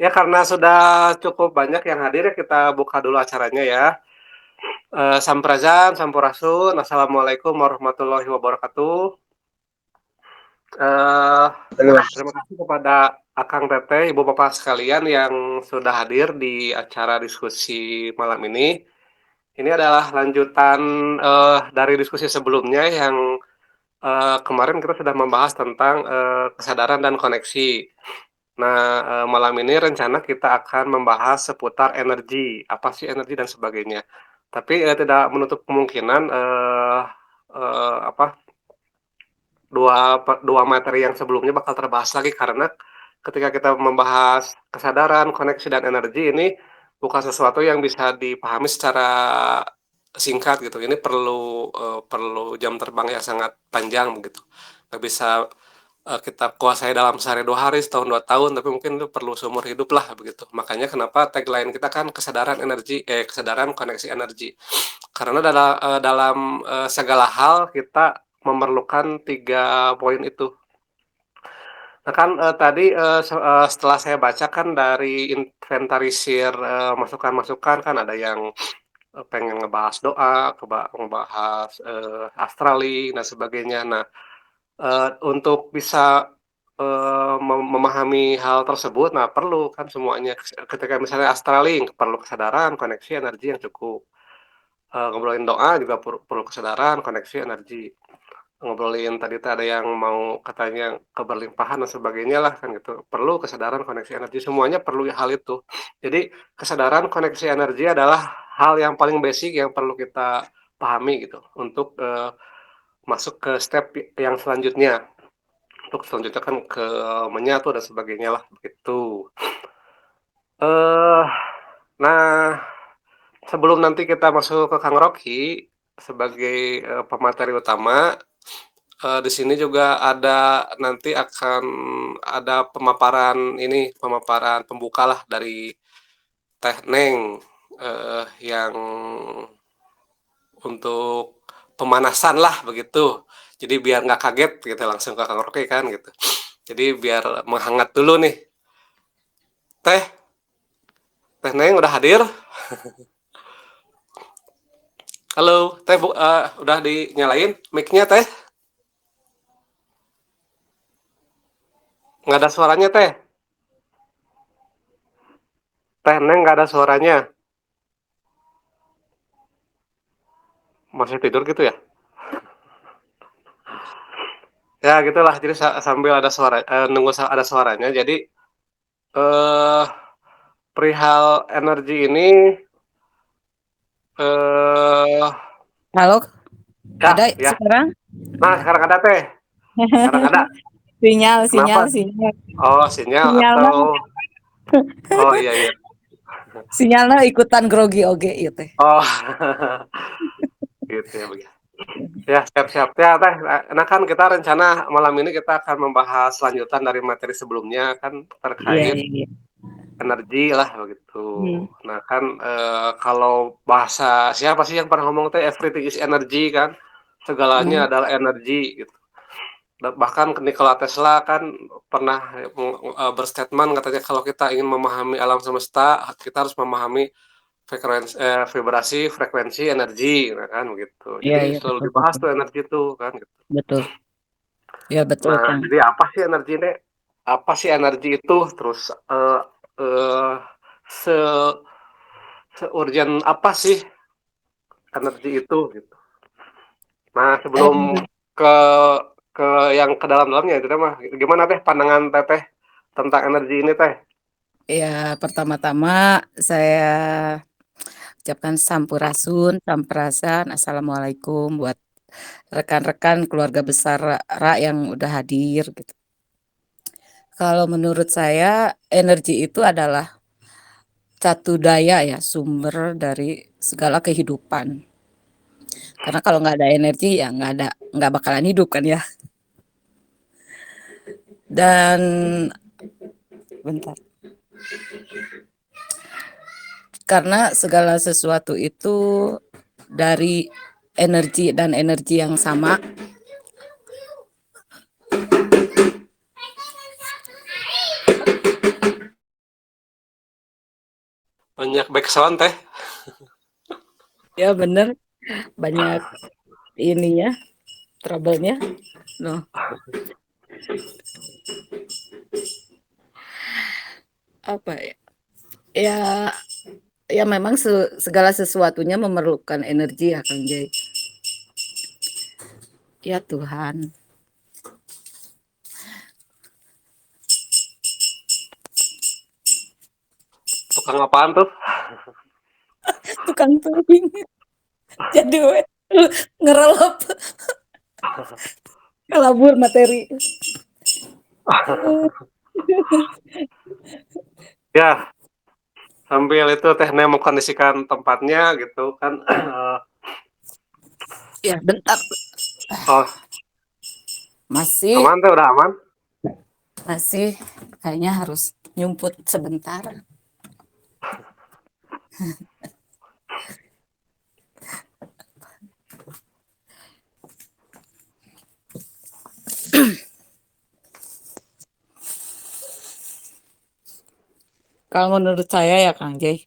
Ya karena sudah cukup banyak yang hadir ya kita buka dulu acaranya ya. Sampurasun, sampurasun, assalamualaikum warahmatullahi wabarakatuh. Eh, Halo Mas. Terima kasih kepada Akang Teteh, Ibu Bapak sekalian yang sudah hadir di acara diskusi malam ini. Ini adalah lanjutan dari diskusi sebelumnya yang kemarin kita sudah membahas tentang kesadaran dan koneksi. Nah, malam ini rencana kita akan membahas seputar energi, apa sih energi dan sebagainya. Tapi tidak menutup kemungkinan apa dua materi yang sebelumnya bakal terbahas lagi karena ketika kita membahas kesadaran, koneksi dan energi ini bukan sesuatu yang bisa dipahami secara singkat gitu. Ini perlu jam terbang yang sangat panjang begitu. Nggak bisa kita kuasai dalam sehari 2 hari, setahun 2 tahun, tapi mungkin itu perlu seumur hidup lah begitu. Makanya kenapa tagline kita kan kesadaran energi, kesadaran koneksi energi. Karena dalam segala hal kita memerlukan 3 poin itu. Nah kan tadi setelah saya baca kan dari inventarisir masukan-masukan kan ada yang pengen ngebahas doa, ngebahas astrali dan sebagainya. Nah, untuk bisa memahami hal tersebut, nah perlu kan semuanya ketika misalnya astrali perlu kesadaran, koneksi, energi yang cukup. Ngobrolin doa juga perlu kesadaran, koneksi, energi. Ngobrolin tadi tuh ada yang mau katanya keberlimpahan dan sebagainya lah kan gitu. Perlu kesadaran, koneksi, energi, semuanya perlu hal itu. Jadi kesadaran, koneksi, energi adalah hal yang paling basic yang perlu kita pahami gitu untuk masuk ke step yang selanjutnya. Untuk selanjutnya kan ke menyatu dan sebagainya lah begitu. Eh, nah sebelum nanti kita masuk ke Kang Rocky sebagai pemateri utama, di sini juga ada nanti akan ada pemaparan ini, pemaparan pembuka lah dari Teh Neng yang untuk pemanasan lah begitu. Jadi biar nggak kaget gitu langsung ke Kang Rocky kan gitu. Jadi biar menghangat dulu nih. Teh, Teh Neng udah hadir? Halo, Teh udah dinyalain mic-nya Teh? Nggak ada suaranya Teh. Teh Neng nggak ada suaranya. Masih tidur gitu ya? Ya gitulah. Jadi sambil ada suara, nunggu ada suaranya. Jadi eh perihal energi ini, eh Halo, ya ada ya. sekarang? Nah sekarang ada Teh. Sekarang ada. Sinyal, Kenapa? sinyal, sinyal. Oh sinyal Sinyalnya, atau? Oh iya iya. sinyalnya ikutan grogi oge ieu teh. Oh gitu ya begitu. Ya siap-siap ya Teh. Nah kan kita rencana malam ini kita akan membahas lanjutan dari materi sebelumnya kan Iya, terkait iya, iya. energi lah begitu. Hmm, Nah kan kalau bahasa siapa sih yang pernah ngomong teh everything is energy kan, segalanya hmm. adalah energi gitu. Bahkan Nikola Tesla kan pernah berstatement katanya kalau kita ingin memahami alam semesta, kita harus memahami vibrasi, frekuensi, energi, nah kan begitu. Iya, Jadi iya, selalu betul, dibahas betul. tuh energi tuh kan. Gitu. Betul. Iya, betul, Nah, Kang. jadi apa sih energi ini? Apa sih energi itu? Terus eh, se seurgent apa sih energi itu gitu. Nah, sebelum Eh, ke ke yang ke dalam-dalamnya itu mah gimana teh pandangan Teteh tentang energi ini teh? ya, pertama-tama saya ucapkan sampurasun, sampurasan, assalamualaikum buat rekan-rekan keluarga besar Ra yang udah hadir gitu. Kalau menurut saya energi itu adalah satu daya ya, sumber dari segala kehidupan. Karena kalau nggak ada energi ya nggak bakalan hidup kan ya. Dan bentar. Karena segala sesuatu itu dari energi dan energi yang sama Banyak backsound Teh. Ya bener, banyak ininya, trouble-nya. Loh, apa ya, ya ya memang segala sesuatunya memerlukan energi ya Kang Jay. Ya Tuhan, Tukang apaan tuh? tukang tubing. Jadi we, ngerelep, kalabur materi. Ya, sambil itu Teh Ne mengkondisikan tempatnya gitu kan. Ya bentar, Oh, masih aman Teh, udah aman? masih kayaknya harus nyumput sebentar. Kalau menurut saya ya Kang Jay,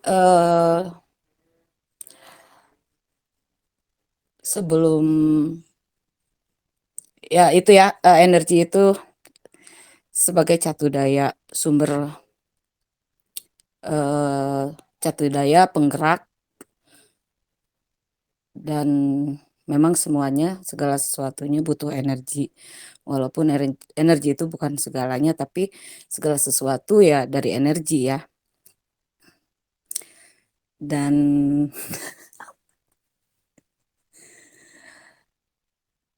eh sebelum ya itu ya, energi itu sebagai catu daya, sumber eh catu daya penggerak, dan memang semuanya segala sesuatunya butuh energi. Walaupun energi itu bukan segalanya, tapi segala sesuatu ya dari energi ya. Dan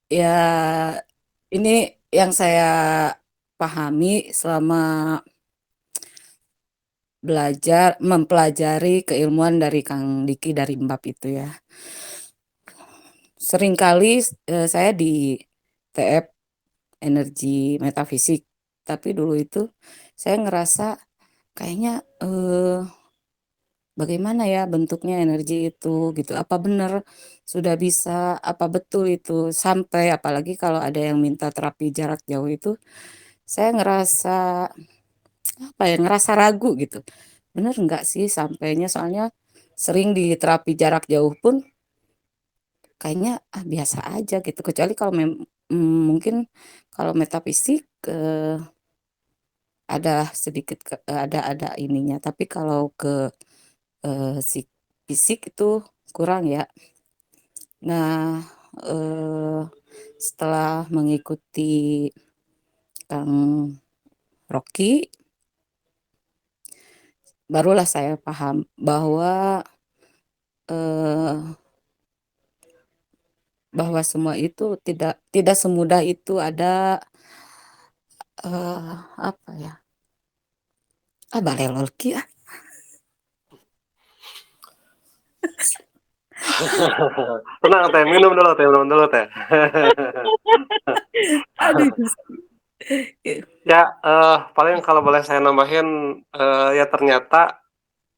ya ini yang saya pahami selama mempelajari keilmuan dari Kang Diki dari Mbap itu ya. Seringkali saya di TF energi metafisik, tapi dulu itu saya ngerasa kayaknya bagaimana ya bentuknya energi itu gitu. Apa benar sudah bisa, apa betul itu sampai apalagi kalau ada yang minta terapi jarak jauh itu saya ngerasa apa ya, ngerasa ragu gitu. Bener nggak sih sampainya, soalnya sering di terapi jarak jauh pun kayaknya biasa aja gitu. Kecuali kalau mungkin kalau metafisik ada sedikit ada ininya. Tapi kalau ke si fisik itu kurang ya. Nah, eh, setelah mengikuti Kang Rocky, barulah saya paham bahwa eh, bahwa semua itu tidak tidak semudah itu ada apa ya? Balelol ki ah. Tenang Teh, minum dulu Teh, minum dulu Teh. Aduh. Ya, paling kalau boleh saya nambahin, ya ternyata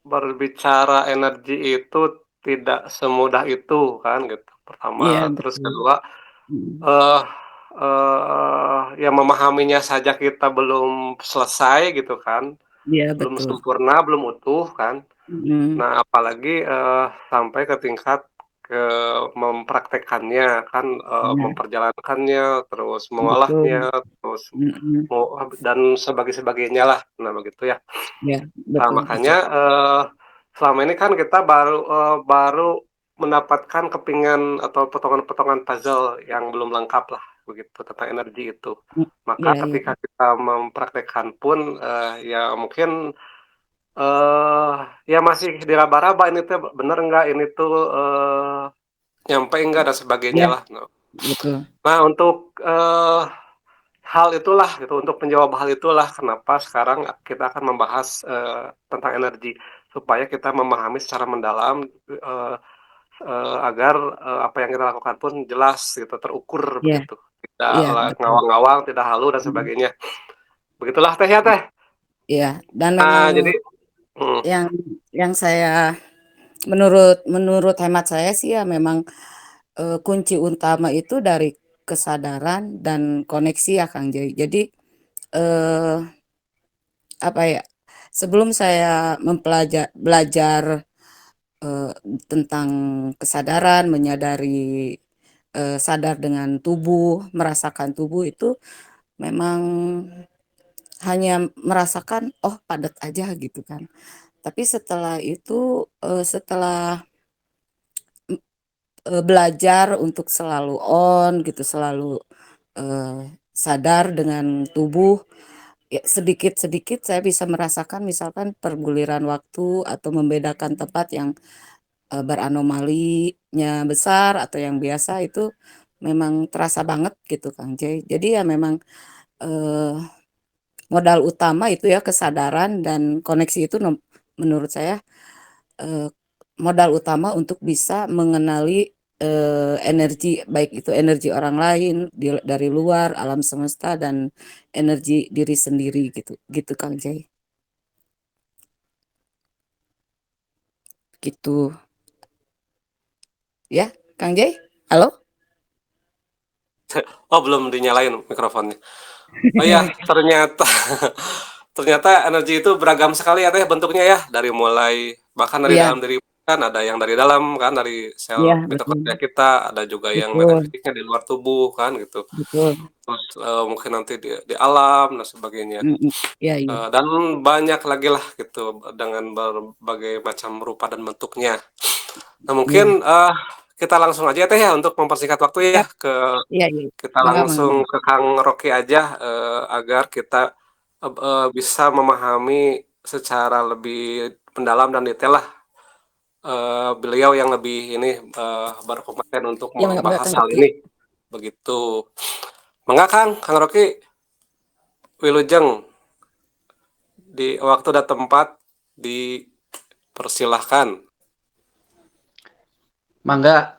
berbicara energi itu tidak semudah itu kan gitu, pertama. Iya Terus betul. kedua, Mm. eh ya memahaminya saja kita belum selesai gitu kan, Iya belum betul. sempurna, belum utuh kan. Mm. Nah, apalagi, sampai ke tingkat ke mempraktekkannya kan, Iya memperjalankannya, terus betul. mengolahnya, terus Mm-mm. dan sebagainya lah. Nah, begitu ya. Ya Nah, betul makanya, betul. selama ini kan kita baru mendapatkan kepingan atau potongan-potongan puzzle yang belum lengkap lah, begitu, tentang energi itu. Mm. Maka Iya iya ketika kita mempraktekkan pun, ya mungkin, eee, ya masih diraba-raba ini tuh bener nggak, ini tuh, nyampe nggak dan sebagainya iya lah, nah. betul. Nah, untuk, hal itulah gitu, untuk menjawab hal itulah kenapa sekarang kita akan membahas, tentang energi, supaya kita memahami secara mendalam, eee agar, apa yang kita lakukan pun jelas gitu, terukur Iya begitu. Tidak iya betul. ngawang-ngawang, tidak halu dan Mm. sebagainya. Begitulah Teh ya Teh. Iya dan memang Nah jadi mhm, yang saya menurut menurut hemat saya sih ya memang kunci utama itu dari kesadaran dan koneksi ya Kang Joy. Jadi eh, apa ya? sebelum saya belajar eh, tentang kesadaran, menyadari sadar dengan tubuh, merasakan tubuh itu memang hanya merasakan oh padat aja gitu kan. Tapi setelah itu setelah belajar untuk selalu on gitu, selalu sadar dengan tubuh, ya sedikit-sedikit saya bisa merasakan misalkan perguliran waktu atau membedakan tempat yang beranomalinya besar atau yang biasa itu memang terasa banget gitu Kang Jay. Jadi ya memang eee, modal utama itu ya kesadaran dan koneksi itu menurut saya eee, modal utama untuk bisa mengenali energi, baik itu energi orang lain dari luar, alam semesta dan energi diri sendiri gitu, gitu Kang Jay. Gitu. Ya, Kang Jay? Halo? Oh, belum dinyalain mikrofonnya. Oh ya, ternyata ternyata energi itu beragam sekali ya Teh bentuknya ya, dari mulai bahkan dari Iya, dalam diri kan ada yang dari dalam kan, dari iya sel betul. mitokondria kita, ada juga yang Betul, benefisiknya di luar tubuh kan gitu. betul. Terus, mungkin nanti di alam dan sebagainya, Mhm. Iya, iya. dan banyak lagi lah gitu dengan berbagai macam rupa dan bentuknya. Nah mungkin, Iya. kita langsung aja ya Teh ya untuk mempersingkat waktu ya Siap. ke Iya, iya. kita Mangga, mangga. langsung ke Kang Rocky aja, agar kita, bisa memahami secara lebih mendalam dan detail lah, beliau yang lebih ini, berkompeten untuk Iya, mangga, mangga membahas Kang hal Rocky. ini, begitu. Mangga Kang Rocky, wilujeng, di waktu dan tempat dipersilahkan. Mangga,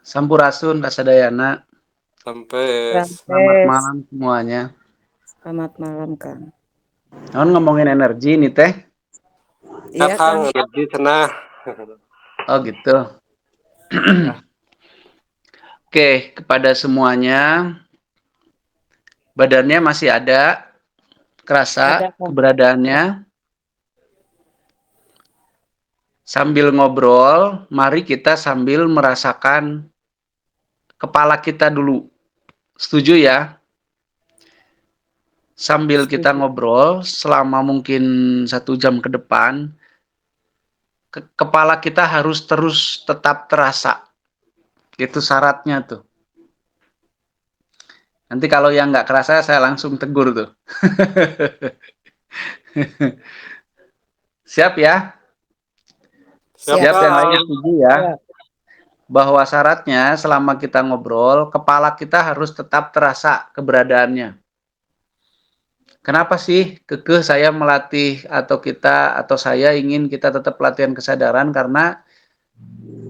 Sampurasun Kasadayana. Sampai Selamat Rampes. malam semuanya. Selamat malam, Kang. Naon ngomongin energi nih teh? ya Iya, Kang, Kang. energi cenah. Oh gitu. Ya, Oke, kepada semuanya, badannya masih ada, Ada, kerasa Kang. keberadaannya. Sambil ngobrol, mari kita sambil merasakan kepala kita dulu. Setuju ya? Sambil kita Setuju. ngobrol selama mungkin 1 jam ke depan, kepala kita harus terus tetap terasa. Itu syaratnya tuh. Nanti kalau yang nggak kerasa, saya langsung tegur tuh. Siap ya? siap Siap, Siap yang Kang. lain Kang. setuju ya? Siap. Bahwa syaratnya selama kita ngobrol, kepala kita harus tetap terasa keberadaannya. Kenapa sih kekeh saya melatih atau kita atau saya ingin kita tetap latihan kesadaran karena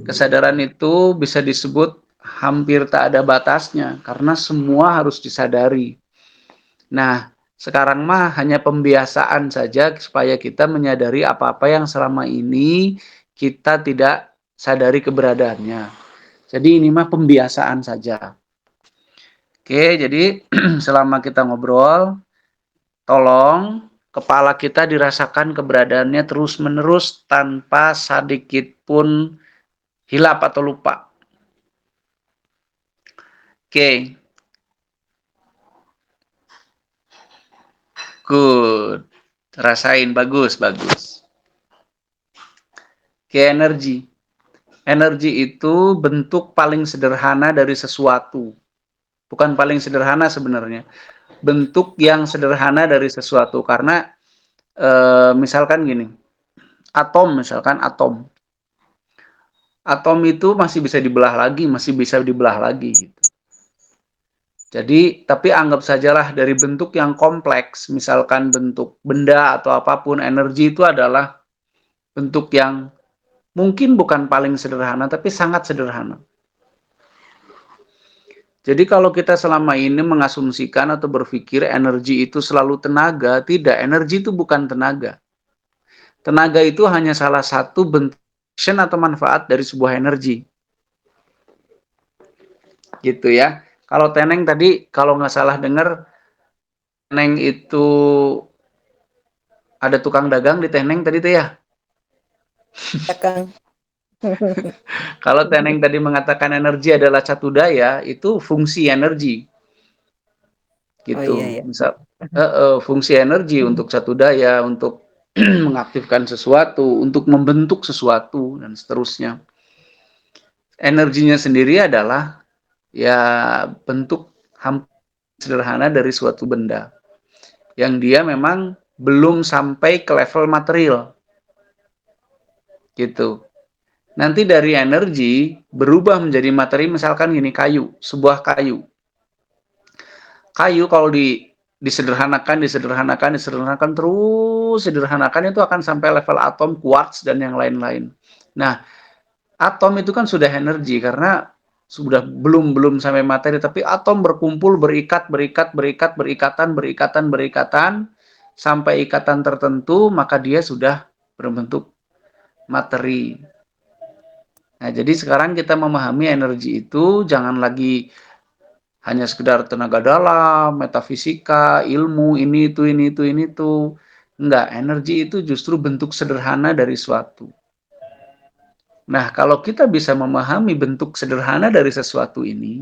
kesadaran itu bisa disebut hampir tak ada batasnya karena semua harus disadari. Nah, sekarang mah hanya pembiasaan saja supaya kita menyadari apa-apa yang selama ini kita tidak sadari keberadaannya. Jadi ini mah pembiasaan saja. Oke, jadi selama kita ngobrol, tolong kepala kita dirasakan keberadaannya terus-menerus tanpa sedikit pun hilap atau lupa. Oke, good. Rasain, bagus, bagus. Oke, energi. Energi itu bentuk paling sederhana dari sesuatu. Bukan paling sederhana sebenarnya. Bentuk yang sederhana dari sesuatu. Karena misalkan gini, misalkan atom. Atom itu masih bisa dibelah lagi, masih bisa dibelah lagi. Gitu. Jadi, tapi anggap sajalah dari bentuk yang kompleks, misalkan bentuk benda atau apapun, energi itu adalah bentuk yang mungkin bukan paling sederhana, tapi sangat sederhana. Jadi kalau kita selama ini mengasumsikan atau berpikir energi itu selalu tenaga, tidak, energi itu bukan tenaga. Tenaga itu hanya salah satu bentuk action atau manfaat dari sebuah energi. Gitu ya. Kalau Teneng tadi, kalau nggak salah dengar, Teneng itu ada tukang dagang di Teneng tadi tuh ya. Ya, Kang. Kalau Teneng tadi mengatakan energi adalah satu daya, itu fungsi energi Oh iya gitu. ya. Misal fungsi energi untuk satu daya, untuk mengaktifkan sesuatu, untuk membentuk sesuatu dan seterusnya. Energinya sendiri adalah ya bentuk sederhana dari suatu benda yang dia memang belum sampai ke level material gitu. Nanti dari energi berubah menjadi materi, misalkan gini, kayu, sebuah kayu. Kayu kalau disederhanakan terus sederhanakan, itu akan sampai level atom, quartz dan yang lain-lain. Nah, atom itu kan sudah energi karena sudah belum sampai materi, tapi atom berkumpul, berikatan sampai ikatan tertentu, maka dia sudah berbentuk materi. Nah, jadi sekarang kita memahami energi itu jangan lagi hanya sekedar tenaga dalam, metafisika, ilmu, ini itu. Enggak, energi itu justru bentuk sederhana dari suatu. Nah, kalau kita bisa memahami bentuk sederhana dari sesuatu ini,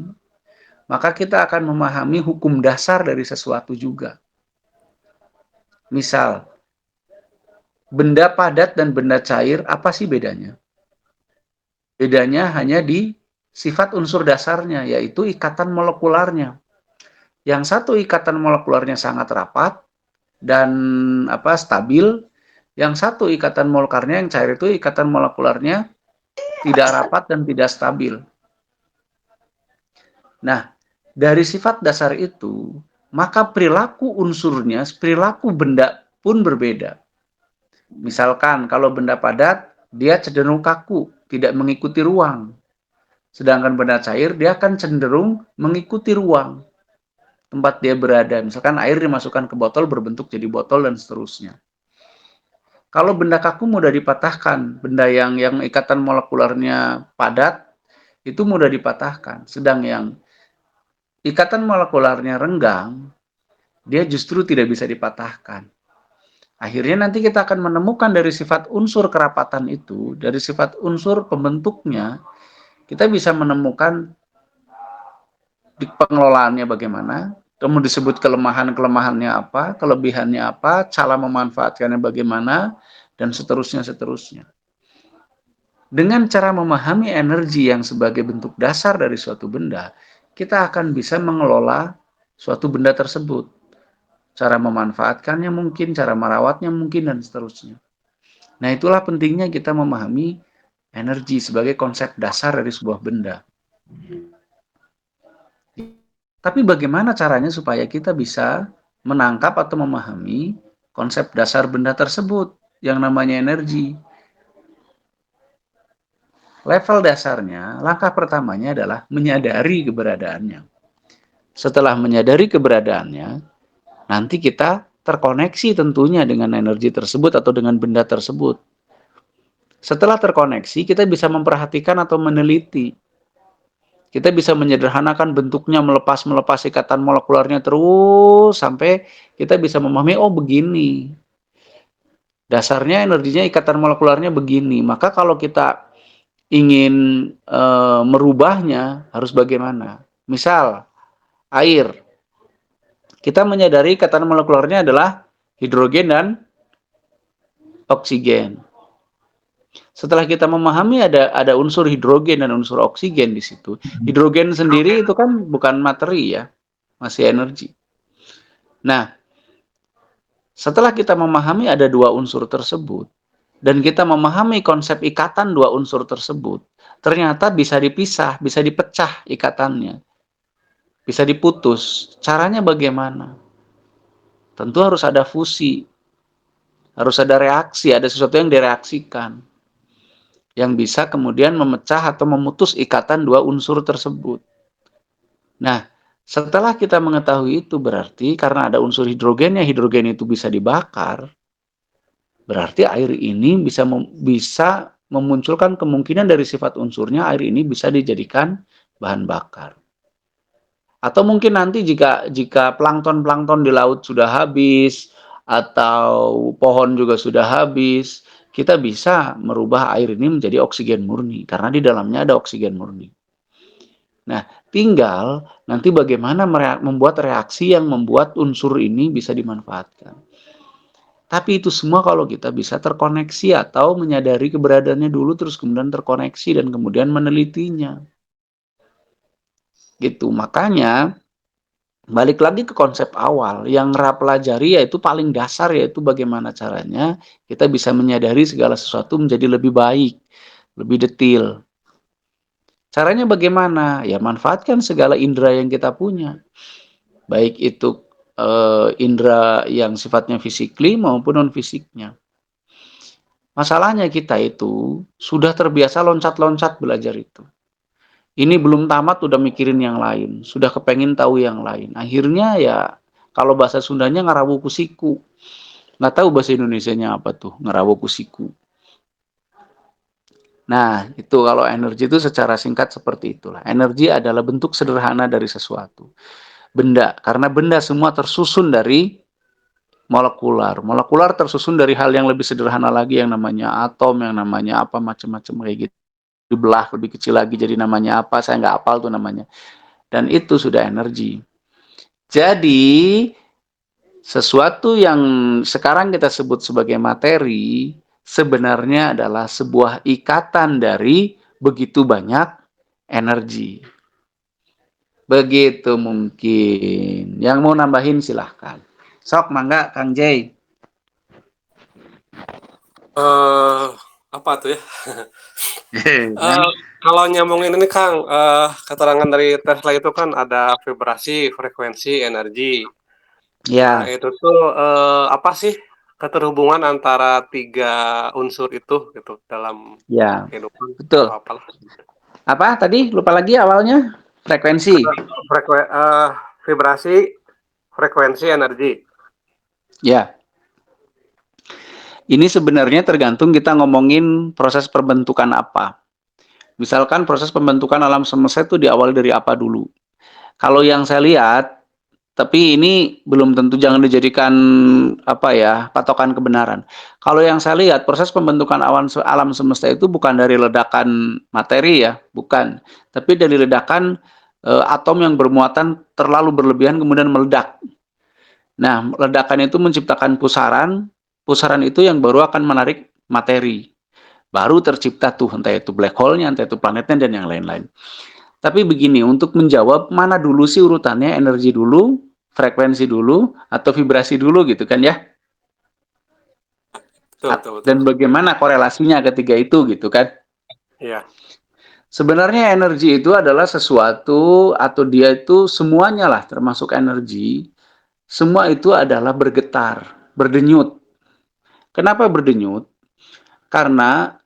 maka kita akan memahami hukum dasar dari sesuatu juga. Misal, benda padat dan benda cair, apa sih bedanya? Bedanya hanya di sifat unsur dasarnya, yaitu ikatan molekularnya. Yang satu ikatan molekularnya sangat rapat dan stabil, yang satu ikatan molekularnya yang cair itu ikatan molekularnya tidak rapat dan tidak stabil. Nah, dari sifat dasar itu, maka perilaku unsurnya, perilaku benda pun berbeda. Misalkan kalau benda padat, dia cenderung kaku, tidak mengikuti ruang. Sedangkan benda cair, dia akan cenderung mengikuti ruang tempat dia berada. Misalkan air dimasukkan ke botol, berbentuk jadi botol, dan seterusnya. Kalau benda kaku mudah dipatahkan, benda yang ikatan molekularnya padat, itu mudah dipatahkan. Sedang yang ikatan molekularnya renggang, dia justru tidak bisa dipatahkan. Akhirnya nanti kita akan menemukan dari sifat unsur kerapatan itu, dari sifat unsur pembentuknya, kita bisa menemukan di pengelolaannya bagaimana, kemudian disebut kelemahannya apa, kelebihannya apa, cara memanfaatkannya bagaimana, dan seterusnya. Dengan cara memahami energi yang sebagai bentuk dasar dari suatu benda, kita akan bisa mengelola suatu benda tersebut. Cara memanfaatkannya mungkin, cara merawatnya mungkin, dan seterusnya. Nah, itulah pentingnya kita memahami energi sebagai konsep dasar dari sebuah benda. Tapi bagaimana caranya supaya kita bisa menangkap atau memahami konsep dasar benda tersebut yang namanya energi? Level dasarnya, langkah pertamanya adalah menyadari keberadaannya. Setelah menyadari keberadaannya, nanti kita terkoneksi tentunya dengan energi tersebut atau dengan benda tersebut. Setelah terkoneksi, kita bisa memperhatikan atau meneliti. Kita bisa menyederhanakan bentuknya, melepas ikatan molekularnya terus sampai kita bisa memahami, oh begini. Dasarnya energinya, ikatan molekularnya begini. Maka kalau kita ingin merubahnya, harus bagaimana? Misal, air. Kita menyadari ikatan molekularnya adalah hidrogen dan oksigen. Setelah kita memahami ada unsur hidrogen dan unsur oksigen di situ. Hidrogen sendiri itu kan bukan materi ya, masih energi. Nah, setelah kita memahami ada dua unsur tersebut, dan kita memahami konsep ikatan dua unsur tersebut, ternyata bisa dipisah, bisa dipecah ikatannya. Bisa diputus. Caranya bagaimana? Tentu harus ada fusi. Harus ada reaksi, ada sesuatu yang direaksikan. Yang bisa kemudian memecah atau memutus ikatan dua unsur tersebut. Nah, setelah kita mengetahui itu, berarti karena ada unsur hidrogennya, hidrogen itu bisa dibakar, berarti air ini bisa memunculkan kemungkinan dari sifat unsurnya, air ini bisa dijadikan bahan bakar. Atau mungkin nanti jika plankton di laut sudah habis, atau pohon juga sudah habis, kita bisa merubah air ini menjadi oksigen murni, karena di dalamnya ada oksigen murni. Nah, tinggal nanti bagaimana membuat reaksi yang membuat unsur ini bisa dimanfaatkan. Tapi itu semua kalau kita bisa terkoneksi atau menyadari keberadaannya dulu, terus kemudian terkoneksi dan kemudian menelitinya. Gitu. Makanya balik lagi ke konsep awal, yang Ra pelajari yaitu paling dasar, yaitu bagaimana caranya kita bisa menyadari segala sesuatu menjadi lebih baik, lebih detail. Caranya bagaimana? Ya manfaatkan segala indera yang kita punya. Baik itu indera yang sifatnya fisikly maupun non-fisiknya. Masalahnya kita itu sudah terbiasa loncat-loncat belajar itu. Ini belum tamat udah mikirin yang lain, sudah kepengen tahu yang lain. Akhirnya ya kalau bahasa Sundanya ngarawu kusiku. Nggak tahu bahasa Indonesianya apa tuh, ngarawu kusiku. Nah, itu kalau energi itu secara singkat seperti itulah. Energi adalah bentuk sederhana dari sesuatu. Benda, karena benda semua tersusun dari molekular. Molekular tersusun dari hal yang lebih sederhana lagi yang namanya atom, yang namanya apa macam-macam kayak gitu. Dibelah lebih kecil lagi jadi namanya apa, saya nggak hafal tuh namanya. Dan itu sudah energi. Jadi, sesuatu yang sekarang kita sebut sebagai materi, sebenarnya adalah sebuah ikatan dari begitu banyak energi. Begitu mungkin. Yang mau nambahin silahkan. Sok, mangga, Kang Jay. Apa tuh ya? Kan? Kalau nyambungin ini Kang, keterangan dari Tesla itu kan ada vibrasi, frekuensi, energi. Nah Ya, itu tuh, apa sih keterhubungan antara 3 unsur itu gitu dalam ya, kehidupan atau betul. apalah? Apa tadi? Lupa lagi awalnya? Frekuensi. Frekue vibrasi, frekuensi, energi. Ya, ini sebenarnya tergantung kita ngomongin proses perbentukan apa. Misalkan proses pembentukan alam semesta itu diawali dari apa dulu. Kalau yang saya lihat, tapi ini belum tentu, jangan dijadikan apa ya, patokan kebenaran. Kalau yang saya lihat, proses pembentukan alam semesta itu bukan dari ledakan materi ya, bukan. Tapi dari ledakan atom yang bermuatan terlalu berlebihan kemudian meledak. Nah, ledakan itu menciptakan pusaran, pusaran itu yang baru akan menarik materi. Baru tercipta tuh, entah itu black hole-nya, entah itu planetnya, dan yang lain-lain. Tapi begini, untuk menjawab mana dulu sih urutannya, energi dulu, frekuensi dulu, atau vibrasi dulu gitu kan ya? Betul betul betul. Dan bagaimana korelasinya ketiga itu gitu kan? Iya. Sebenarnya energi itu adalah sesuatu, atau dia itu semuanya lah, termasuk energi, semua itu adalah bergetar, berdenyut. Kenapa berdenyut? Karena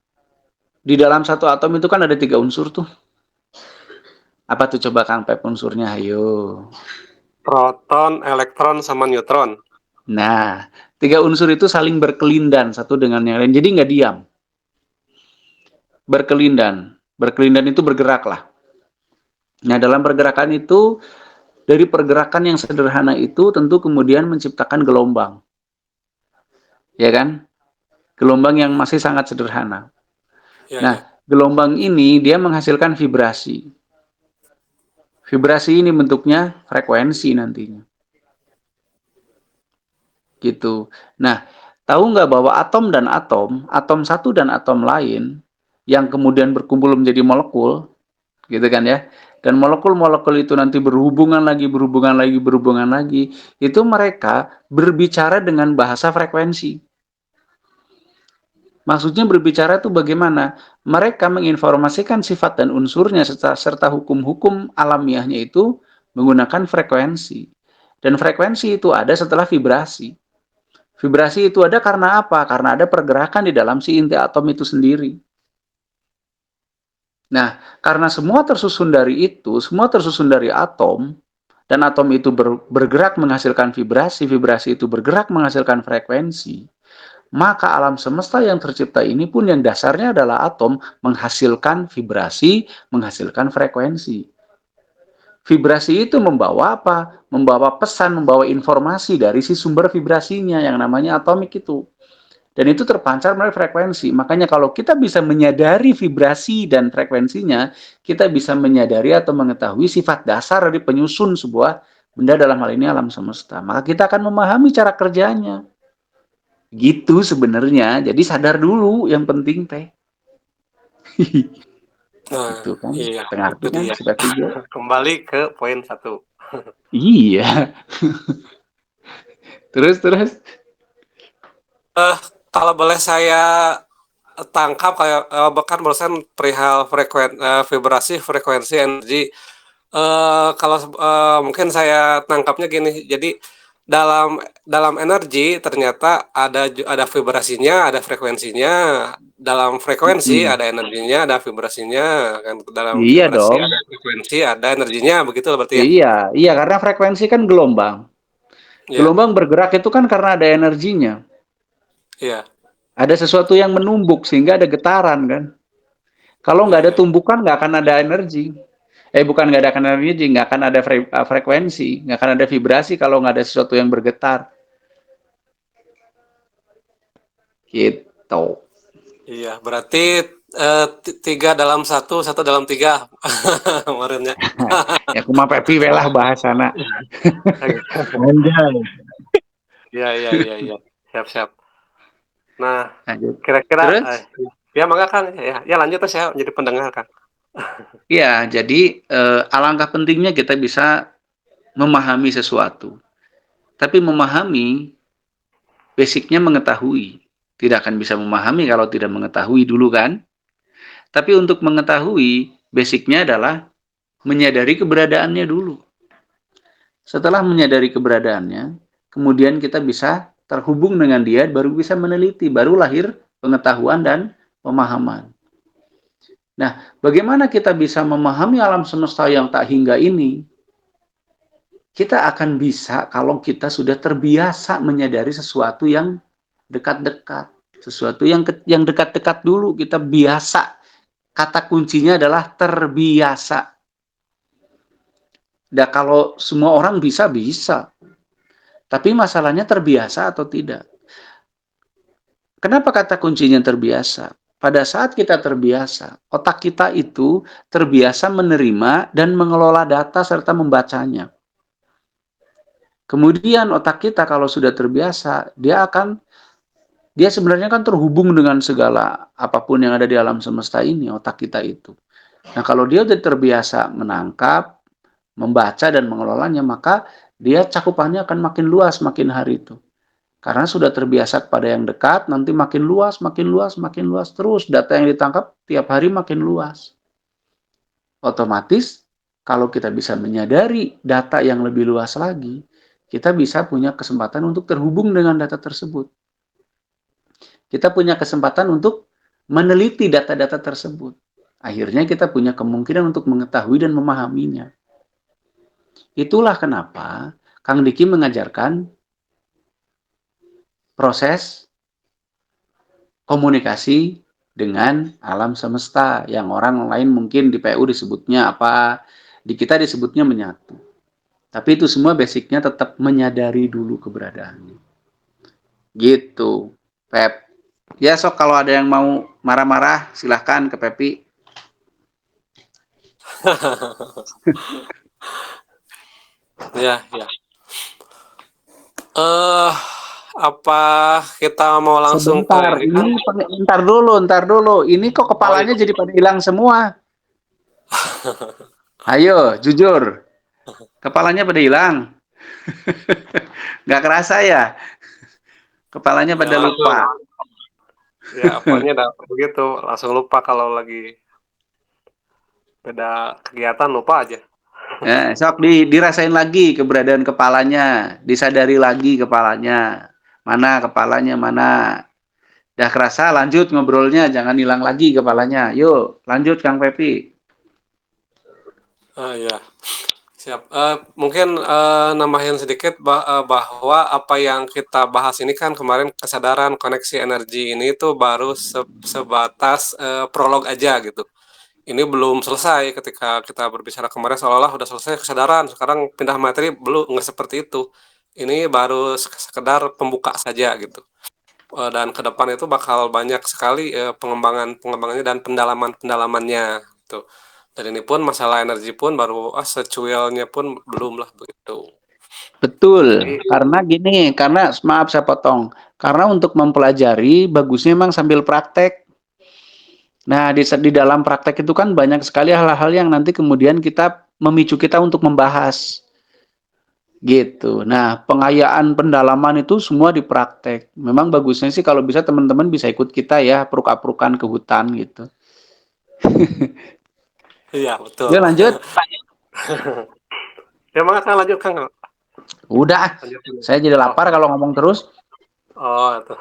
di dalam satu atom itu kan ada 3 unsur tuh. Apa tuh coba Kang Pep unsurnya? Ayo. Proton, elektron, sama neutron. Nah, 3 unsur itu saling berkelindan satu dengan yang lain. Jadi nggak diam. Berkelindan. Berkelindan itu bergerak lah. Nah, dalam pergerakan itu, dari pergerakan yang sederhana itu tentu kemudian menciptakan gelombang. Ya kan? Gelombang yang masih sangat sederhana. Iya Nah, iya. gelombang ini dia menghasilkan vibrasi. Vibrasi ini bentuknya frekuensi nantinya. Gitu. Nah, tahu nggak bahwa atom satu dan atom lain, yang kemudian berkumpul menjadi molekul, gitu kan ya, dan molekul-molekul itu nanti berhubungan lagi, itu mereka berbicara dengan bahasa frekuensi. Maksudnya berbicara itu bagaimana? Mereka menginformasikan sifat dan unsurnya serta hukum-hukum alamiahnya itu menggunakan frekuensi. Dan frekuensi itu ada setelah vibrasi. Vibrasi itu ada karena apa? Karena ada pergerakan di dalam si inti atom itu sendiri. Nah, karena semua tersusun dari itu, semua tersusun dari atom, dan atom itu bergerak menghasilkan vibrasi, vibrasi itu bergerak menghasilkan frekuensi, maka alam semesta yang tercipta ini pun yang dasarnya adalah atom menghasilkan vibrasi, menghasilkan frekuensi. Vibrasi itu membawa apa? Membawa pesan, membawa informasi dari si sumber vibrasinya yang namanya atomik itu. Dan itu terpancar melalui frekuensi. Makanya kalau kita bisa menyadari vibrasi dan frekuensinya, kita bisa menyadari atau mengetahui sifat dasar dari penyusun sebuah benda, dalam hal ini alam semesta. Maka kita akan memahami cara kerjanya. Gitu sebenarnya. Jadi sadar dulu yang penting teh. Nah, Itu kan. iya, Pengerti itu kan dia. si Pepi Jo? Kembali ke poin 1. Iya. Terus. Eh, kalau boleh saya tangkap kayak bahkan barusan perihal vibrasi, frekuensi, energi. Kalau mungkin saya tangkapnya gini. Jadi dalam dalam energi ternyata ada vibrasinya, ada frekuensinya. Dalam frekuensi Mm-mm. ada energinya, ada vibrasinya. Kan dalam Iya vibrasi dong. ada frekuensi, ada energinya, begitu berarti ya. Iya, karena frekuensi kan gelombang. Iya, Gelombang bergerak itu kan karena ada energinya. iya, Ada sesuatu yang menumbuk sehingga ada getaran kan. Kalau iya, nggak ada iya. tumbukan nggak akan ada energi. Bukan nggak ada energi, nggak akan ada frekuensi, nggak akan ada vibrasi kalau nggak ada sesuatu yang bergetar. Gitu. Iya, berarti 3 dalam 1, 1 dalam 3 kemarinnya. Ya kuma pepi welah bahasana. Anjay. Iya, iya, iya, iya. Siap, siap. Nah, Lanjut. kira-kira Terus, ya mangga Kang, ya lanjut terus saya jadi pendengar Kang. ya jadi alangkah pentingnya kita bisa memahami sesuatu. Tapi memahami basicnya mengetahui. Tidak akan bisa memahami kalau tidak mengetahui dulu kan. Tapi untuk mengetahui, basicnya adalah menyadari keberadaannya dulu. Setelah menyadari keberadaannya, kemudian kita bisa terhubung dengan dia, baru bisa meneliti, baru lahir pengetahuan dan pemahaman. Nah, bagaimana kita bisa memahami alam semesta yang tak hingga ini? Kita akan bisa kalau kita sudah terbiasa menyadari sesuatu yang dekat-dekat. Sesuatu yang dekat-dekat dulu, kita biasa. Kata kuncinya adalah terbiasa. Nah, kalau semua orang bisa. Tapi masalahnya terbiasa atau tidak. Kenapa kata kuncinya terbiasa? Pada saat kita terbiasa, otak kita itu terbiasa menerima dan mengelola data serta membacanya. Kemudian otak kita kalau sudah terbiasa, dia sebenarnya kan terhubung dengan segala apapun yang ada di alam semesta ini, otak kita itu. Nah, kalau dia sudah terbiasa menangkap, membaca dan mengelolanya, maka dia cakupannya akan makin luas makin hari itu. Karena sudah terbiasa kepada yang dekat, nanti makin luas, terus data yang ditangkap tiap hari makin luas. Otomatis, kalau kita bisa menyadari data yang lebih luas lagi, kita bisa punya kesempatan untuk terhubung dengan data tersebut. Kita punya kesempatan untuk meneliti data-data tersebut. Akhirnya kita punya kemungkinan untuk mengetahui dan memahaminya. Itulah kenapa Kang Diki mengajarkan proses komunikasi dengan alam semesta yang orang lain mungkin di PU disebutnya apa, di kita disebutnya menyatu. Tapi itu semua basicnya tetap menyadari dulu keberadaannya. Gitu, Pep. Ya sok kalau ada yang mau marah-marah silahkan ke Pepi. Ya, ya. Apa kita mau langsung ke Sebentar, ini kan? ntar dulu. Ini kok Oh iya. kepalanya jadi pada hilang semua. Ayo, jujur. Kepalanya pada hilang. Nggak kerasa ya? Kepalanya Ya pada langsung. lupa. Ya apanya begitu, langsung lupa kalau lagi beda kegiatan lupa aja. Sok dirasain lagi keberadaan kepalanya, disadari lagi kepalanya. Mana kepalanya, mana. Udah kerasa, lanjut ngobrolnya, jangan hilang lagi kepalanya. Yuk, lanjut Kang Pepi. Ya, siap. Mungkin nambahin sedikit bahwa apa yang kita bahas ini kan kemarin kesadaran koneksi energi ini tuh baru sebatas prolog aja gitu. ini belum selesai ketika kita berbicara kemarin seolah-olah udah selesai kesadaran, sekarang pindah materi belum, nggak seperti itu. Ini baru sekedar pembuka saja gitu. Dan ke depan itu bakal banyak sekali pengembangannya dan pendalamannya gitu. Dan ini pun masalah energi pun baru secuilnya pun belum lah begitu. Betul, Jadi karena gini, karena maaf saya potong, karena untuk mempelajari bagusnya memang sambil praktek. Nah, di dalam praktek itu kan banyak sekali hal-hal yang nanti kemudian memicu kita untuk membahas. Gitu. Nah, pengayaan pendalaman itu semua di praktek. Memang bagusnya sih kalau bisa teman-teman bisa ikut kita ya, pruk-aprukan ke hutan gitu. iya betul. Ya lanjut. Ya Kang lanjut Kang. Udah, Lanjut. saya jadi Oh, lapar kalau ngomong terus. oh itu.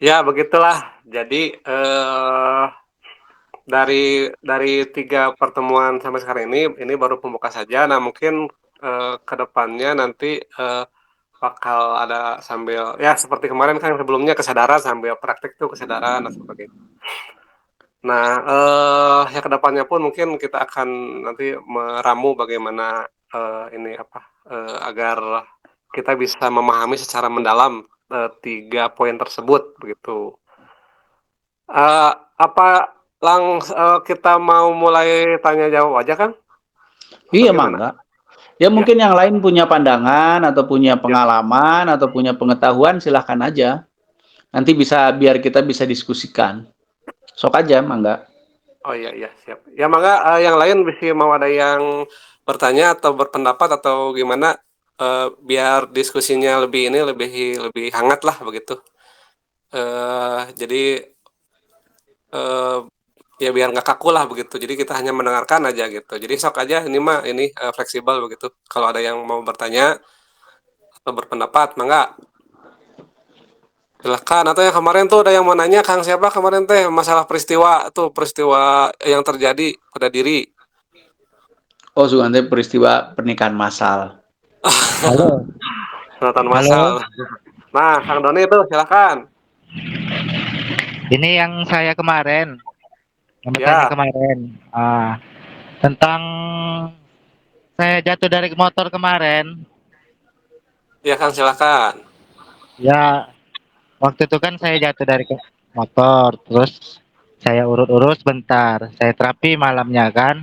Ya begitulah. Jadi dari 3 pertemuan sampai sekarang ini baru pembuka saja. Nah mungkin ke depannya nanti bakal ada sambil ya seperti kemarin kan sebelumnya kesadaran sambil praktek tuh kesadaran dan sebagainya. Nah, ya ke depannya pun mungkin kita akan nanti meramu bagaimana ini apa agar kita bisa memahami secara mendalam 3 poin tersebut begitu. Apa kita mau mulai tanya jawab aja kan? Atau Iya, gimana? mangga. Ya Ya, mungkin yang lain punya pandangan atau punya ya. pengalaman atau punya pengetahuan silahkan aja. Nanti biar kita bisa diskusikan. Sok aja, mangga. Oh iya iya siap. Ya mangga yang lain bisa mau ada yang bertanya atau berpendapat atau gimana biar diskusinya lebih hangat lah begitu. Jadi eh, ya biar nggak kaku lah begitu. Jadi kita hanya mendengarkan aja gitu. Jadi sok aja ini mah ini fleksibel begitu. Kalau ada yang mau bertanya atau berpendapat, mangga silakan. Atau yang kemarin tuh ada yang mau nanya Kang siapa kemarin teh masalah peristiwa yang terjadi pada diri. Oh, Sugante peristiwa pernikahan massal. Halo, Nonton halo. massal. Nah, Kang Doni itu silakan. Ini yang saya kemarin, yang bertanya Ya, kemarin, tentang saya jatuh dari motor kemarin. ya Kang silakan. Ya, waktu itu kan saya jatuh dari motor, terus saya urut-urut bentar, saya terapi malamnya kan.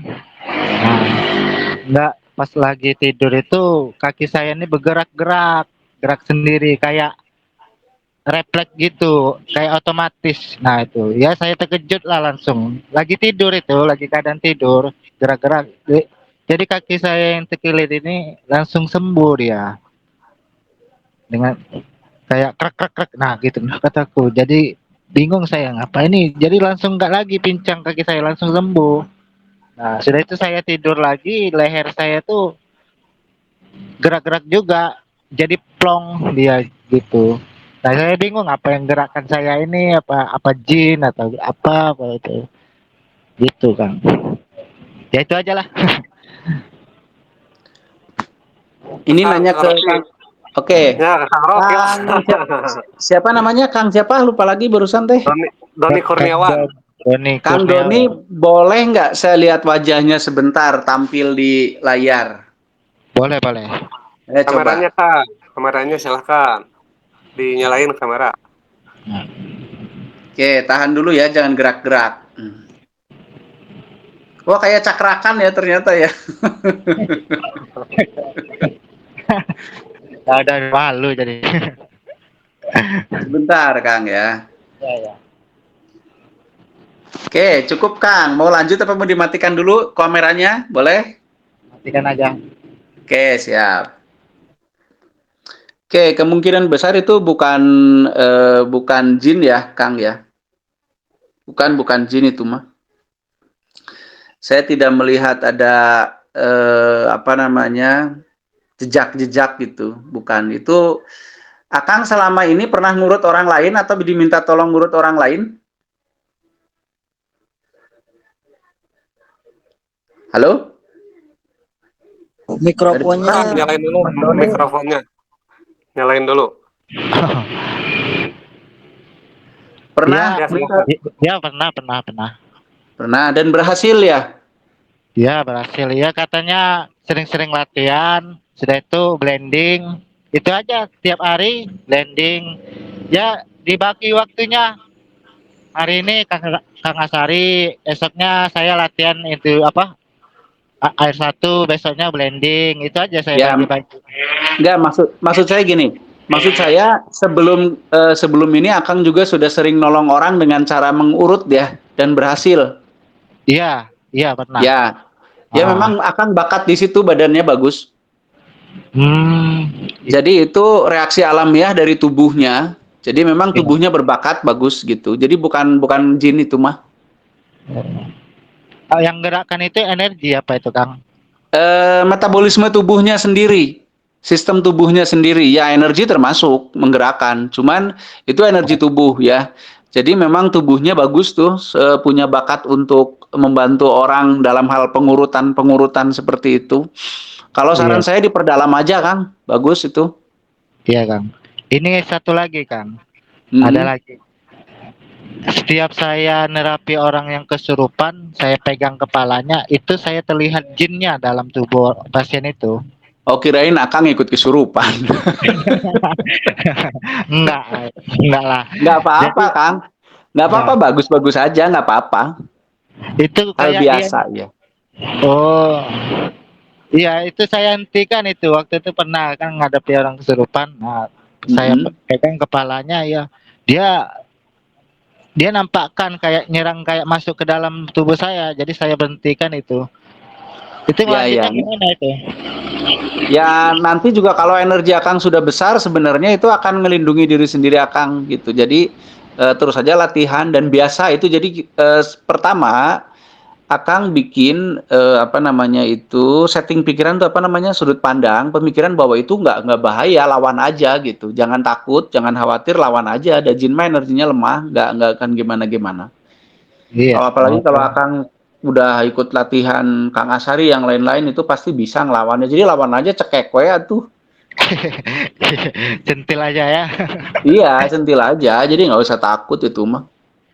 Nah, enggak pas lagi tidur itu kaki saya ini bergerak-gerak, gerak sendiri kayak refleks gitu, kayak otomatis. Nah itu, ya saya terkejut lah langsung. Lagi tidur itu, lagi keadaan tidur, gerak-gerak. Jadi kaki saya yang terkilir ini langsung sembuh dia dengan kayak krek krek krek. Nah gitu, nah, kataku. Jadi bingung saya ngapa ini. Jadi langsung nggak lagi pincang kaki saya langsung sembuh. Nah sudah itu saya tidur lagi, leher saya tuh gerak-gerak juga, jadi plong dia gitu. Nah saya bingung apa yang gerakan saya ini apa jin atau apa itu gitu Kang. Ya itu aja lah. Ini Kang nanya ke Rocky. Kang. Oke. Ya, Kang Rocky lah. Kang siapa namanya? Kang siapa? Lupa lagi barusan teh. Doni Kurniawan. Doni Kang Doni, Kurniawan. boleh nggak saya lihat wajahnya sebentar tampil di layar? Boleh boleh. Coba. Kameranya Kang. Kameranya silakan. Dinyalain kamera. Nah, Oke, tahan dulu ya, jangan gerak-gerak. Wah, kayak cakrakan ya ternyata ya. ada malu jadi. Sebentar, Kang ya. Ya ya. Oke, cukup Kang. Mau lanjut apa mau dimatikan dulu kameranya? Boleh? Matikan aja. Oke, siap. Oke, kemungkinan besar itu bukan jin ya, Kang ya. Bukan jin itu mah. Saya tidak melihat ada jejak-jejak gitu. Bukan. Itu Akang selama ini pernah ngurut orang lain atau diminta tolong ngurut orang lain? Halo? Mikrofonnya Nyalain dulu mikrofonnya. Nyalain dulu. Pernah Ya, Ya, minta silakan. ya pernah. Pernah dan berhasil ya? Ya berhasil ya, katanya sering-sering latihan, sudah itu blending, itu aja tiap hari blending. Ya dibagi waktunya. Hari ini Kang Asari, esoknya saya latihan itu apa? Air satu, besoknya blending. Itu aja saya Ya, bagi-bagi. enggak maksud saya gini. Maksud saya sebelum ini Akang juga sudah sering nolong orang dengan cara mengurut ya dan berhasil. Iya, iya pernah. Ya. Ya Ah, memang Akang bakat di situ, badannya bagus. hmm, Jadi itu reaksi alamiah dari tubuhnya. Jadi memang iya. tubuhnya berbakat bagus gitu. Jadi bukan bukan jin itu mah. Yang gerakan itu energi apa itu, Kang? Metabolisme tubuhnya sendiri, sistem tubuhnya sendiri, ya energi termasuk menggerakkan, cuman itu energi tubuh ya. Jadi memang tubuhnya bagus tuh, punya bakat untuk membantu orang dalam hal pengurutan seperti itu. Kalau saran Iya, saya diperdalam aja, Kang, bagus itu. iya, Kang. Ini satu lagi, Kang. Ada Mhm. lagi. Setiap saya nerapi orang yang kesurupan, saya pegang kepalanya, itu saya terlihat jinnya dalam tubuh pasien itu. Oh kirain Akang ikut kesurupan. Enggak, enggak lah. Nggak apa-apa, Jadi, Kang. Nggak apa-apa, nah, bagus-bagus aja, nggak apa-apa. itu Hal kayak dia. biasa ya. Oh, iya itu saya hentikan itu. Waktu itu pernah kan ngadepi orang kesurupan. Nah, saya Mhm. pegang kepalanya ya. Dia dia nampakkan kayak nyerang kayak masuk ke dalam tubuh saya. Jadi saya berhentikan itu. Itu Ya, lanjutnya ya. gimana itu? Ya nanti juga kalau energi Akang sudah besar sebenarnya itu akan melindungi diri sendiri Akang gitu. Jadi terus saja latihan dan biasa itu jadi pertama Akang bikin apa namanya itu setting pikiran tuh apa namanya sudut pandang pemikiran bahwa itu nggak bahaya lawan aja gitu. Jangan takut, jangan khawatir lawan aja. Ada jin mah energinya lemah, nggak akan gimana-gimana. Iya. Kalau apalagi Oh. kalau Akang udah ikut latihan Kang Asari yang lain-lain itu pasti bisa ngelawannya. Jadi lawan aja cekek we atuh. Centil aja ya. Iya, centil aja. Jadi nggak usah takut itu mah.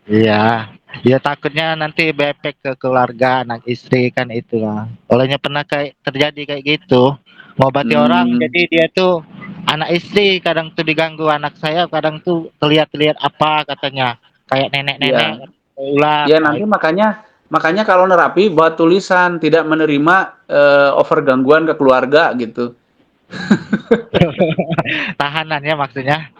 Iya. Ya takutnya nanti berefek ke keluarga, anak istri kan itu lah. Olehnya pernah kayak terjadi kayak gitu. Ngobati orang Hmm, jadi dia tuh anak istri kadang tuh diganggu, anak saya kadang tuh terlihat-lihat apa katanya kayak iya. nenek-nenek ular. Ya Nah, nanti makanya makanya kalau nerapi buat tulisan tidak menerima over gangguan ke keluarga gitu. tahanan ya maksudnya.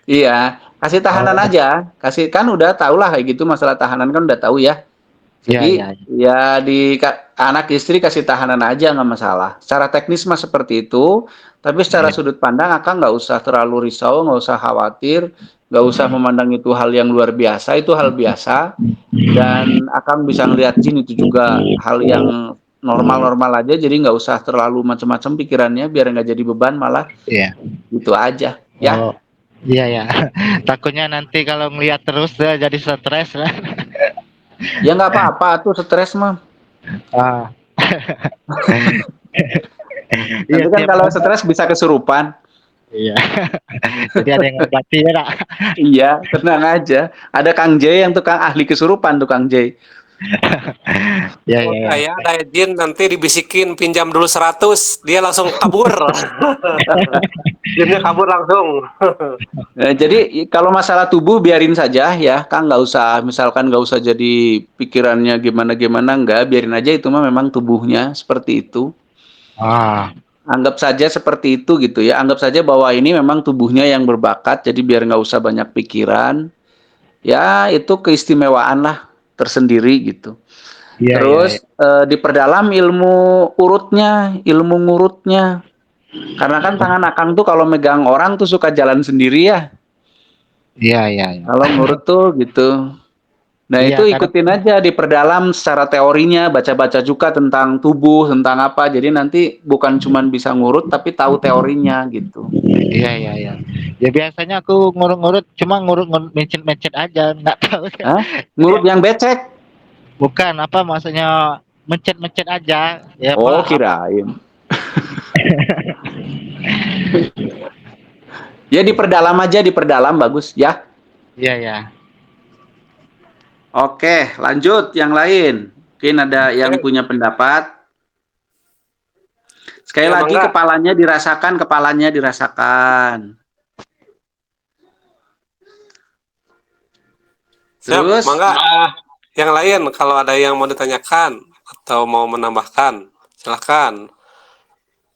Iya, kasih tahanan Oh, aja. Kasih kan udah tahu lah kayak gitu masalah tahanan kan udah tahu ya. iya iya. Jadi ya di anak istri kasih tahanan aja nggak masalah. Secara teknis mah seperti itu, tapi secara Iya. sudut pandang Akang nggak usah terlalu risau, nggak usah khawatir, nggak usah memandang itu hal yang luar biasa, itu hal biasa. Dan Akang bisa ngelihat jin itu juga hal yang normal-normal aja, jadi nggak usah terlalu macam-macam pikirannya, biar nggak jadi beban malah Iya. gitu aja. Ya, Oh, iya ya. Takutnya nanti kalau ngelihat terus jadi stres. ya nggak apa-apa tuh stres mah. Ah, iya Nanti kan tiap kalau obat. stres bisa kesurupan. Iya. Jadi ada yang ngobati ya, Kak. Iya, tenang aja. Ada Kang J yang tukang ahli kesurupan tuh Kang J. Iya Oh iya iya. saya ada jin nanti dibisikin pinjam dulu 100, dia langsung kabur. Jinnya kabur langsung. Jadi kalau masalah tubuh biarin saja ya, Kang nggak usah, misalkan nggak usah jadi pikirannya gimana-gimana, nggak, biarin aja itu mah memang tubuhnya seperti itu. Ah, Anggap saja seperti itu gitu ya, anggap saja bahwa ini memang tubuhnya yang berbakat, jadi biar nggak usah banyak pikiran, ya itu keistimewaan lah tersendiri gitu. iya iya iya. Terus diperdalam ilmu urutnya, ilmu ngurutnya. Karena kan tangan Akang tuh kalau megang orang tuh suka jalan sendiri ya. Iya iya iya. Kalau ngurut tuh gitu. Nah Iya itu kadang ikutin aja diperdalam secara teorinya, baca-baca juga tentang tubuh, tentang apa. Jadi nanti bukan cuman bisa ngurut, tapi tahu teorinya gitu. iya iya iya. Ya biasanya aku ngurut-ngurut cuma ngurut-ngurut mencet-mencet aja, nggak tahu. Hah? Jadi Ngurut yang becek? bukan apa maksudnya mencet-mencet aja. Ya Oh apa kirain. Ya diperdalam aja, diperdalam bagus ya. iya ya. Oke, lanjut yang lain. Mungkin ada yang punya pendapat. Sekali Ya, lagi Mangga. kepalanya dirasakan. Siap, Terus Mangga. Yang lain kalau ada yang mau ditanyakan atau mau menambahkan, silahkan.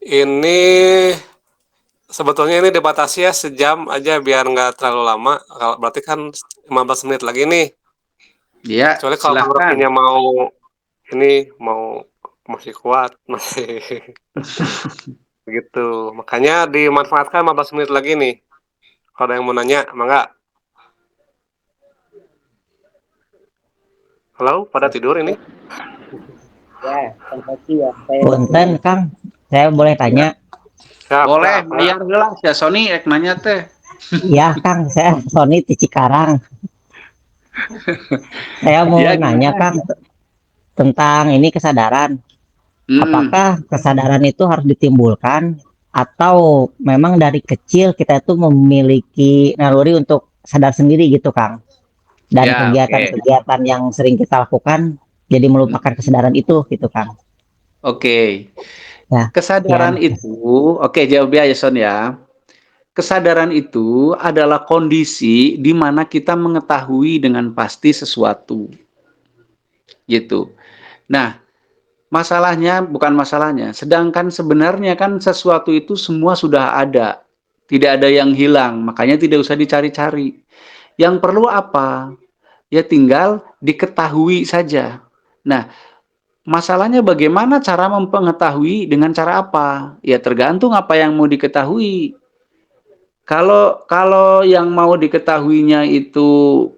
Ini sebetulnya ini dibatasi ya sejam aja biar nggak terlalu lama. Kalau berarti kan 15 menit lagi nih. ya Kecuali kalau Kang silahkan. Rokinya mau masih kuat, masih begitu. Makanya dimanfaatkan 15 menit lagi nih. Kalau ada yang mau nanya, Mangga. Halo, pada tidur ini? Punten, Kang. Saya boleh tanya? Siap, Boleh, siap. bayar gelas ya Sony ek nanya teh. Iya, Kang. Saya Sony di Cikarang. Saya mau Ya nanya, gimana? Kang, tentang ini kesadaran. Apakah kesadaran itu harus ditimbulkan atau memang dari kecil kita itu memiliki naluri untuk sadar sendiri gitu, Kang? Dan Ya, oke. kegiatan-kegiatan yang sering kita lakukan jadi melupakan kesadaran itu gitu, Kang. Oke. Ya, Kesadaran sekian. itu, oke jawab ya Son ya. Kesadaran itu adalah kondisi di mana kita mengetahui dengan pasti sesuatu. Gitu. Nah, sedangkan sebenarnya kan sesuatu itu semua sudah ada. Tidak ada yang hilang, makanya tidak usah dicari-cari. Yang perlu apa? Ya tinggal diketahui saja. Nah, masalahnya bagaimana cara mengetahui dengan cara apa? Ya tergantung apa yang mau diketahui. Kalau yang mau diketahuinya itu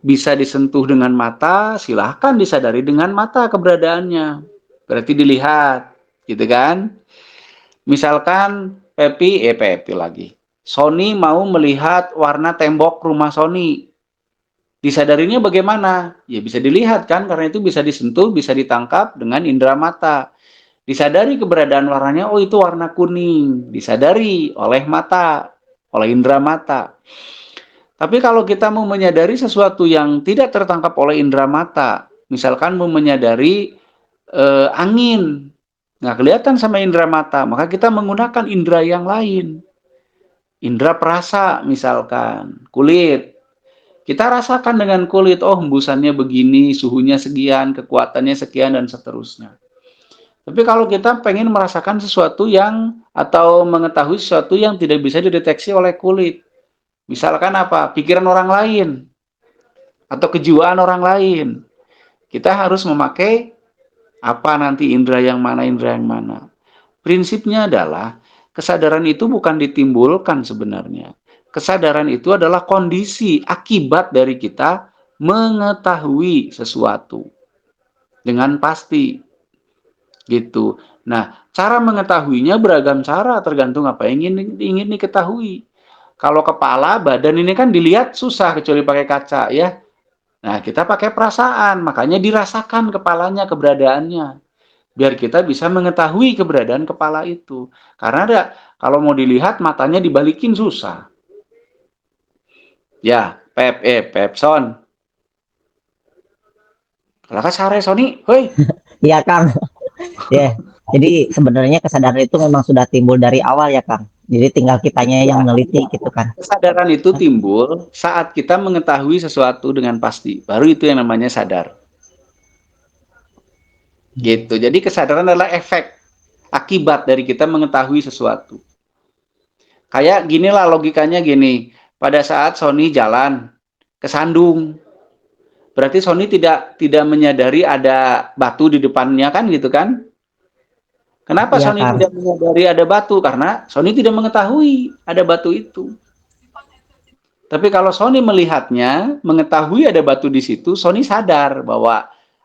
bisa disentuh dengan mata, silahkan disadari dengan mata keberadaannya. Berarti dilihat, gitu kan? Misalkan Pepi lagi. Sony mau melihat warna tembok rumah Sony. Disadarinya bagaimana? Ya bisa dilihat kan, karena itu bisa disentuh, bisa ditangkap dengan indera mata. Disadari keberadaan warnanya, oh itu warna kuning. Disadari oleh mata, oleh indera mata. Tapi kalau kita mau menyadari sesuatu yang tidak tertangkap oleh indera mata, misalkan mau menyadari angin, nggak kelihatan sama indera mata, maka kita menggunakan indera yang lain. Indera perasa misalkan, kulit. Kita rasakan dengan kulit, oh hembusannya begini, suhunya sekian, kekuatannya sekian, dan seterusnya. Tapi kalau kita pengen merasakan sesuatu yang, atau mengetahui sesuatu yang tidak bisa dideteksi oleh kulit, misalkan apa? Pikiran orang lain, atau kejiwaan orang lain. Kita harus memakai apa nanti indera yang mana. Prinsipnya adalah, kesadaran itu bukan ditimbulkan sebenarnya. Kesadaran itu adalah kondisi akibat dari kita mengetahui sesuatu dengan pasti. Gitu. Nah, cara mengetahuinya beragam cara tergantung apa yang ingin diketahui. Kalau kepala, badan ini kan dilihat susah kecuali pakai kaca ya. Nah, kita pakai perasaan, makanya dirasakan kepalanya, keberadaannya. Biar kita bisa mengetahui keberadaan kepala itu. Karena kalau mau dilihat matanya dibalikin susah. Ya, Son. Kalau sare Sony, hoi. Iya, Kang. Ya, jadi sebenarnya kesadaran itu memang sudah timbul dari awal ya, Kang. Jadi tinggal kitanya yang meneliti gitu kan. Kesadaran itu timbul saat kita mengetahui sesuatu dengan pasti. Baru itu yang namanya sadar. Gitu. Jadi kesadaran adalah efek akibat dari kita mengetahui sesuatu. Kayak ginilah logikanya gini. Pada saat Sony jalan ke Sandung, berarti Sony tidak menyadari ada batu di depannya kan gitu kan? Kenapa Iya, Sony Kang. tidak menyadari ada batu? Karena Sony tidak mengetahui ada batu itu. Tapi kalau Sony melihatnya, mengetahui ada batu di situ, Sony sadar bahwa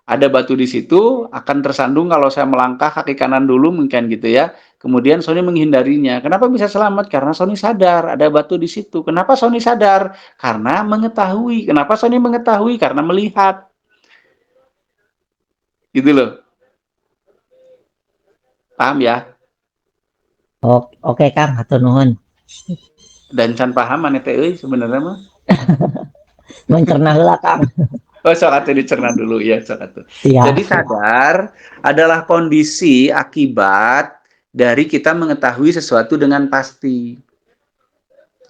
ada batu di situ, akan tersandung kalau saya melangkah kaki kanan dulu mungkin gitu ya. Kemudian Sony menghindarinya. Kenapa bisa selamat? Karena Sony sadar ada batu di situ. Kenapa Sony sadar? Karena mengetahui. Kenapa Sony mengetahui? Karena melihat. Gitu loh. Paham ya? Oke, Kang, hatur nuhun. Dan can paham mana teh sebenarnya mah. Mencerna heula, Kang. Oh, sok atuh dicerna dulu ya, sok atuh. Iya. Jadi sadar adalah kondisi akibat dari kita mengetahui sesuatu dengan pasti.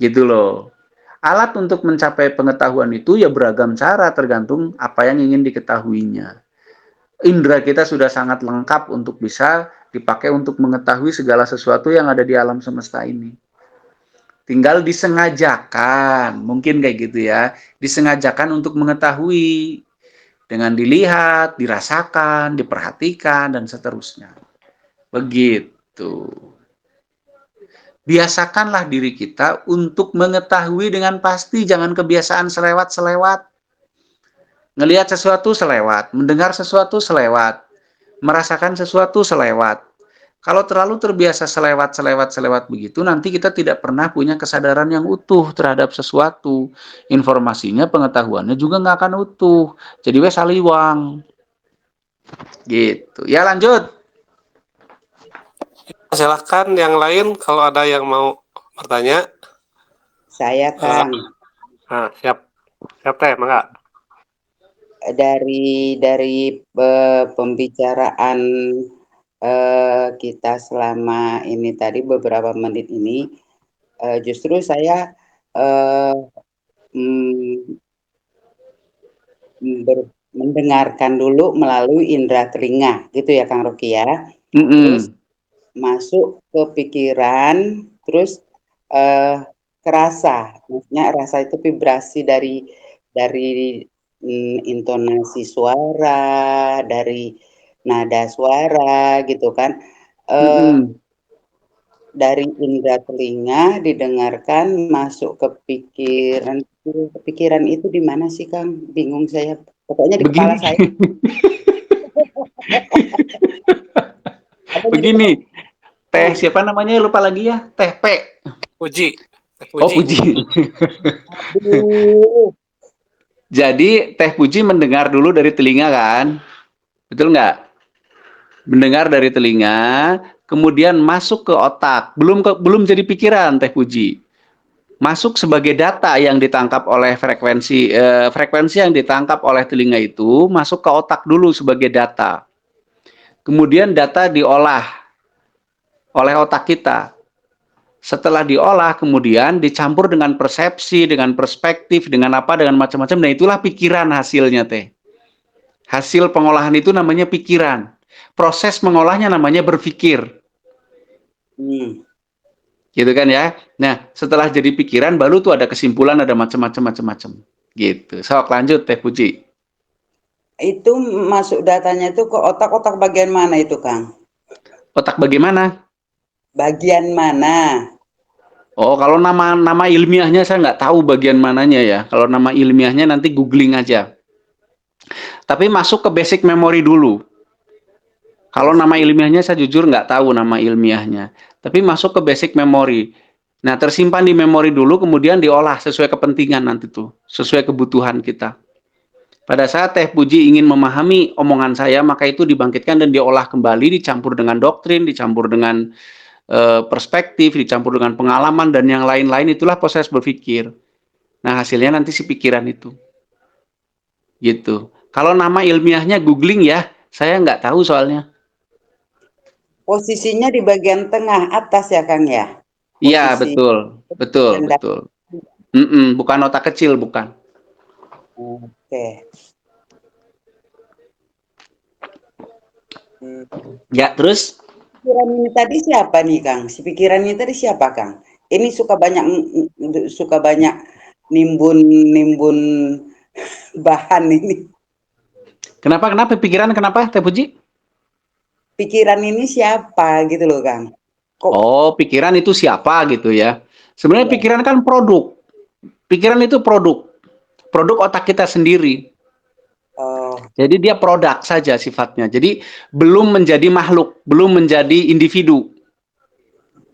Gitu loh. Alat untuk mencapai pengetahuan itu ya beragam cara tergantung apa yang ingin diketahuinya. Indra kita sudah sangat lengkap untuk bisa dipakai untuk mengetahui segala sesuatu yang ada di alam semesta ini. Tinggal disengajakan, mungkin kayak gitu ya. Disengajakan untuk mengetahui dengan dilihat, dirasakan, diperhatikan dan seterusnya. Begitu. Biasakanlah diri kita untuk mengetahui dengan pasti, jangan kebiasaan selewat-selewat. Ngelihat sesuatu selewat, mendengar sesuatu selewat, merasakan sesuatu selewat. Kalau terlalu terbiasa selewat begitu, nanti kita tidak pernah punya kesadaran yang utuh terhadap sesuatu. Informasinya, pengetahuannya juga nggak akan utuh. Jadi wes saliwang. Gitu. Ya lanjut. Silakan yang lain kalau ada yang mau bertanya. Saya Kang, Siap. Siap teh, mangga. dari pembicaraan kita selama ini tadi beberapa menit ini, justru saya mendengarkan dulu melalui indera telinga, gitu ya Kang Rocky ya. Terus masuk ke pikiran, terus kerasa, maksudnya rasa itu vibrasi dari intonasi suara, dari nada suara gitu kan. Dari indera telinga didengarkan masuk ke pikiran. Pikiran itu di mana sih Kang? Bingung saya. Pokoknya di kepala saya. Begini, teh siapa namanya lupa lagi ya? Teh P. Puji. Oh, Puji. Jadi Teh Puji mendengar dulu dari telinga kan? Betul nggak? Mendengar dari telinga, kemudian masuk ke otak. Belum jadi pikiran Teh Puji. Masuk sebagai data yang ditangkap oleh frekuensi yang ditangkap oleh telinga itu masuk ke otak dulu sebagai data. Kemudian data diolah oleh otak kita. Setelah diolah kemudian dicampur dengan persepsi, dengan perspektif, dengan apa, dengan macam-macam. Nah itulah pikiran hasilnya teh. Hasil pengolahan itu namanya pikiran. Proses mengolahnya namanya berpikir. Gitu kan ya. Nah setelah jadi pikiran baru tuh ada kesimpulan, ada macam-macam. Gitu. Sok lanjut Teh Puji. Itu masuk datanya itu ke otak bagian mana itu Kang? Otak bagaimana? Bagian mana? Oh, kalau nama ilmiahnya saya nggak tahu bagian mananya ya. Kalau nama ilmiahnya nanti googling aja. Tapi masuk ke basic memory dulu. Kalau nama ilmiahnya saya jujur nggak tahu nama ilmiahnya. Tapi masuk ke basic memory. Nah, tersimpan di memori dulu, kemudian diolah sesuai kepentingan nanti tuh. Sesuai kebutuhan kita. Pada saat Teh Puji ingin memahami omongan saya, maka itu dibangkitkan dan diolah kembali, dicampur dengan doktrin, dicampur dengan perspektif, dicampur dengan pengalaman, dan yang lain-lain. Itulah proses berpikir. Nah, hasilnya nanti si pikiran itu. Gitu. Kalau nama ilmiahnya googling ya, saya nggak tahu soalnya. Posisinya di bagian tengah atas ya Kang ya? Iya, betul. Bukan otak kecil, bukan. Oke. Ya, terus? Pikiran ini tadi siapa nih Kang? Si pikiran ini tadi siapa Kang? Ini suka banyak nimbun bahan ini. Kenapa pikiran kenapa Teh Puji? Pikiran ini siapa gitu loh Kang? Oh, pikiran itu siapa gitu ya. Sebenarnya pikiran kan produk. Pikiran itu produk otak kita sendiri. Jadi dia produk saja sifatnya. Jadi belum menjadi makhluk, belum menjadi individu.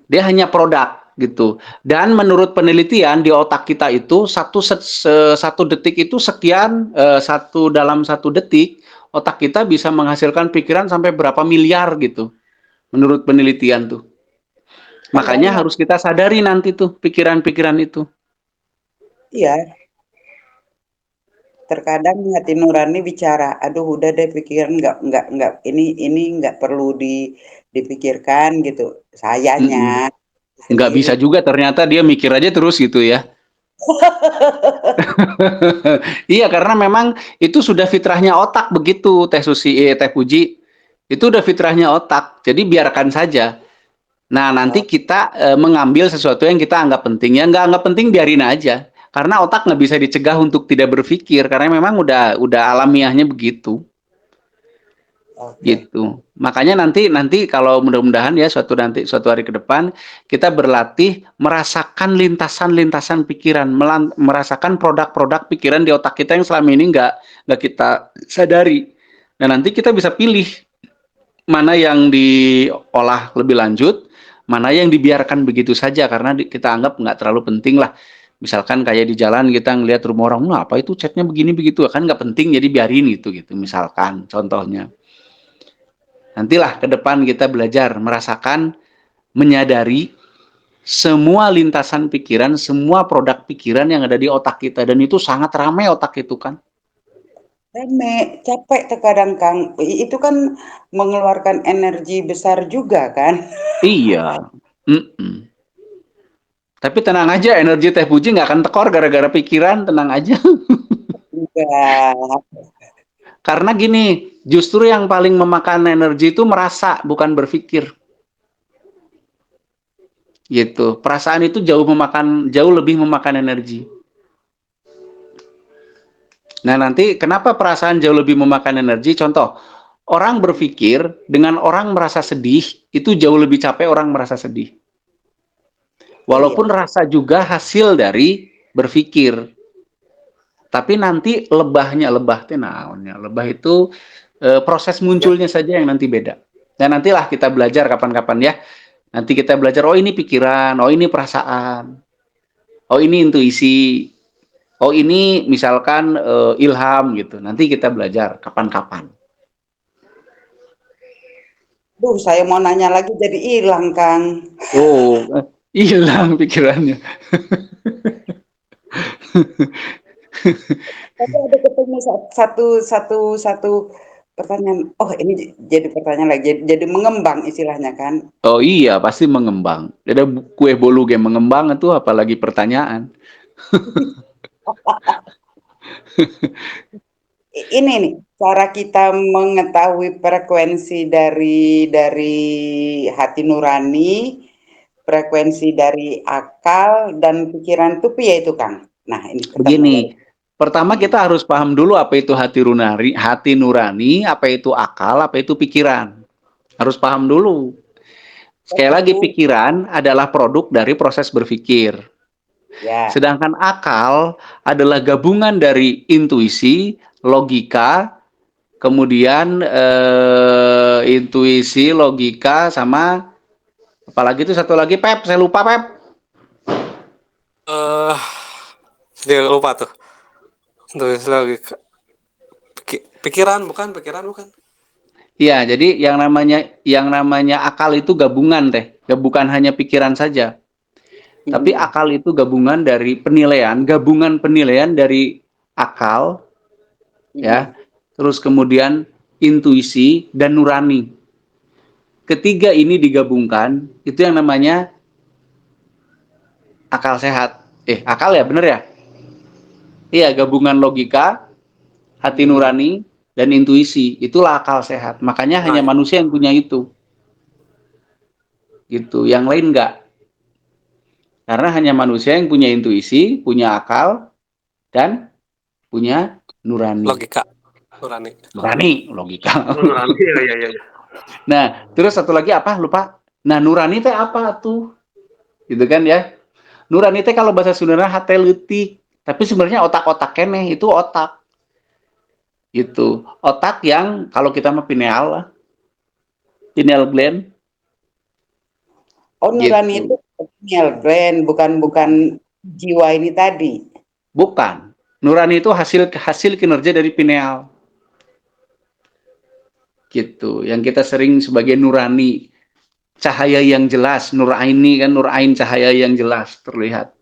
Dia hanya produk gitu. Dan menurut penelitian di otak kita itu satu detik itu sekian, dalam satu detik otak kita bisa menghasilkan pikiran sampai berapa miliar gitu. Menurut penelitian tuh. Makanya harus kita sadari nanti tuh pikiran-pikiran itu. Iya. terkadang hati nurani bicara, aduh udah deh pikiran nggak ini nggak perlu dipikirkan gitu. Mm-mm. Sayanya Nggak bisa sendiri. juga, ternyata dia mikir aja terus gitu ya. Iya, karena memang itu sudah fitrahnya otak begitu, Teh Susi, Teh Puji. Itu udah fitrahnya otak. Jadi biarkan saja. Nah, nanti Oh, kita mengambil sesuatu yang kita anggap penting. Yang nggak anggap penting biarin aja. Karena otak nggak bisa dicegah untuk tidak berpikir. Karena memang udah alamiahnya begitu. oke. Gitu. Makanya nanti kalau mudah-mudahan ya suatu hari ke depan kita berlatih merasakan lintasan-lintasan pikiran, merasakan produk-produk pikiran di otak kita yang selama ini nggak kita sadari. Dan nanti kita bisa pilih mana yang diolah lebih lanjut, mana yang dibiarkan begitu saja karena kita anggap nggak terlalu penting lah. Misalkan kayak di jalan kita ngelihat rumah orang, nah, apa itu catnya begini begitu, kan nggak penting jadi biarin gitu. Misalkan contohnya. Nantilah ke depan kita belajar merasakan, menyadari semua lintasan pikiran, semua produk pikiran yang ada di otak kita. Dan itu sangat ramai otak itu kan. Rame, capek terkadang Kang. Itu kan mengeluarkan energi besar juga kan? Iya. Mm-mm. Tapi tenang aja, energi Teh Puji nggak akan tekor gara-gara pikiran, tenang aja. Enggak. Karena gini, justru yang paling memakan energi itu merasa, bukan berpikir. Gitu. Perasaan itu jauh lebih memakan energi. Nah, nanti kenapa perasaan jauh lebih memakan energi? Contoh, orang berpikir dengan orang merasa sedih, itu jauh lebih capek orang merasa sedih. Iya. Walaupun rasa juga hasil dari berpikir. Tapi nanti lebah itu proses Ya. munculnya saja yang nanti beda. Dan nantilah kita belajar kapan-kapan ya. Nanti kita belajar, oh ini pikiran, oh ini perasaan, oh ini intuisi, oh ini misalkan ilham gitu. Nanti kita belajar kapan-kapan. Duh, saya mau nanya lagi jadi hilang, Kang. Oh, hilang pikirannya. Tapi ada ketemu satu pertanyaan. Oh, ini jadi pertanyaan lagi. Jadi mengembang istilahnya kan. Oh iya, pasti mengembang. Ada kue bolu game mengembang itu apalagi pertanyaan. Ini nih, cara kita mengetahui frekuensi dari hati nurani, frekuensi dari akal dan pikiran itu piye itu, Kang? Nah, ini ketemu baru. Begini, pertama kita harus paham dulu apa itu hati nurani, apa itu akal, apa itu pikiran. Harus paham dulu. Oh, Sekali lagi, gitu. pikiran adalah produk dari proses berpikir. Ya. Sedangkan akal adalah gabungan dari intuisi, logika, kemudian intuisi, logika, sama apalagi itu satu lagi, Pep, saya lupa, Pep. Dia lupa tuh. Tulis lagi. Pikiran bukan. Iya, jadi yang namanya akal itu gabungan teh, bukan hanya pikiran saja. Tapi akal itu gabungan penilaian dari akal, ya, terus kemudian intuisi dan nurani. Ketiga ini digabungkan, itu yang namanya akal sehat. Akal ya, bener ya? Iya, gabungan logika, hati nurani, dan intuisi. Itulah akal sehat. Makanya Nah, hanya ya. manusia yang punya itu. Gitu, yang lain enggak. Karena hanya manusia yang punya intuisi, punya akal, dan punya nurani. Logika. Nurani. Logika. Nurani, iya. Nah, terus satu lagi apa? Lupa. Nah, nurani teh apa tuh? Gitu kan ya. Nurani teh kalau bahasa Sunda hate leutik. Tapi sebenarnya otak-otak keneh itu otak. Gitu. Otak yang kalau kita mah pineal lah. Pineal gland. Oh, nurani Gitu. itu pineal gland, bukan jiwa ini tadi. Bukan. Nurani itu hasil kinerja dari pineal. Gitu. Yang kita sering sebagai nurani, cahaya yang jelas, nur aini kan, nur ain, cahaya yang jelas terlihat.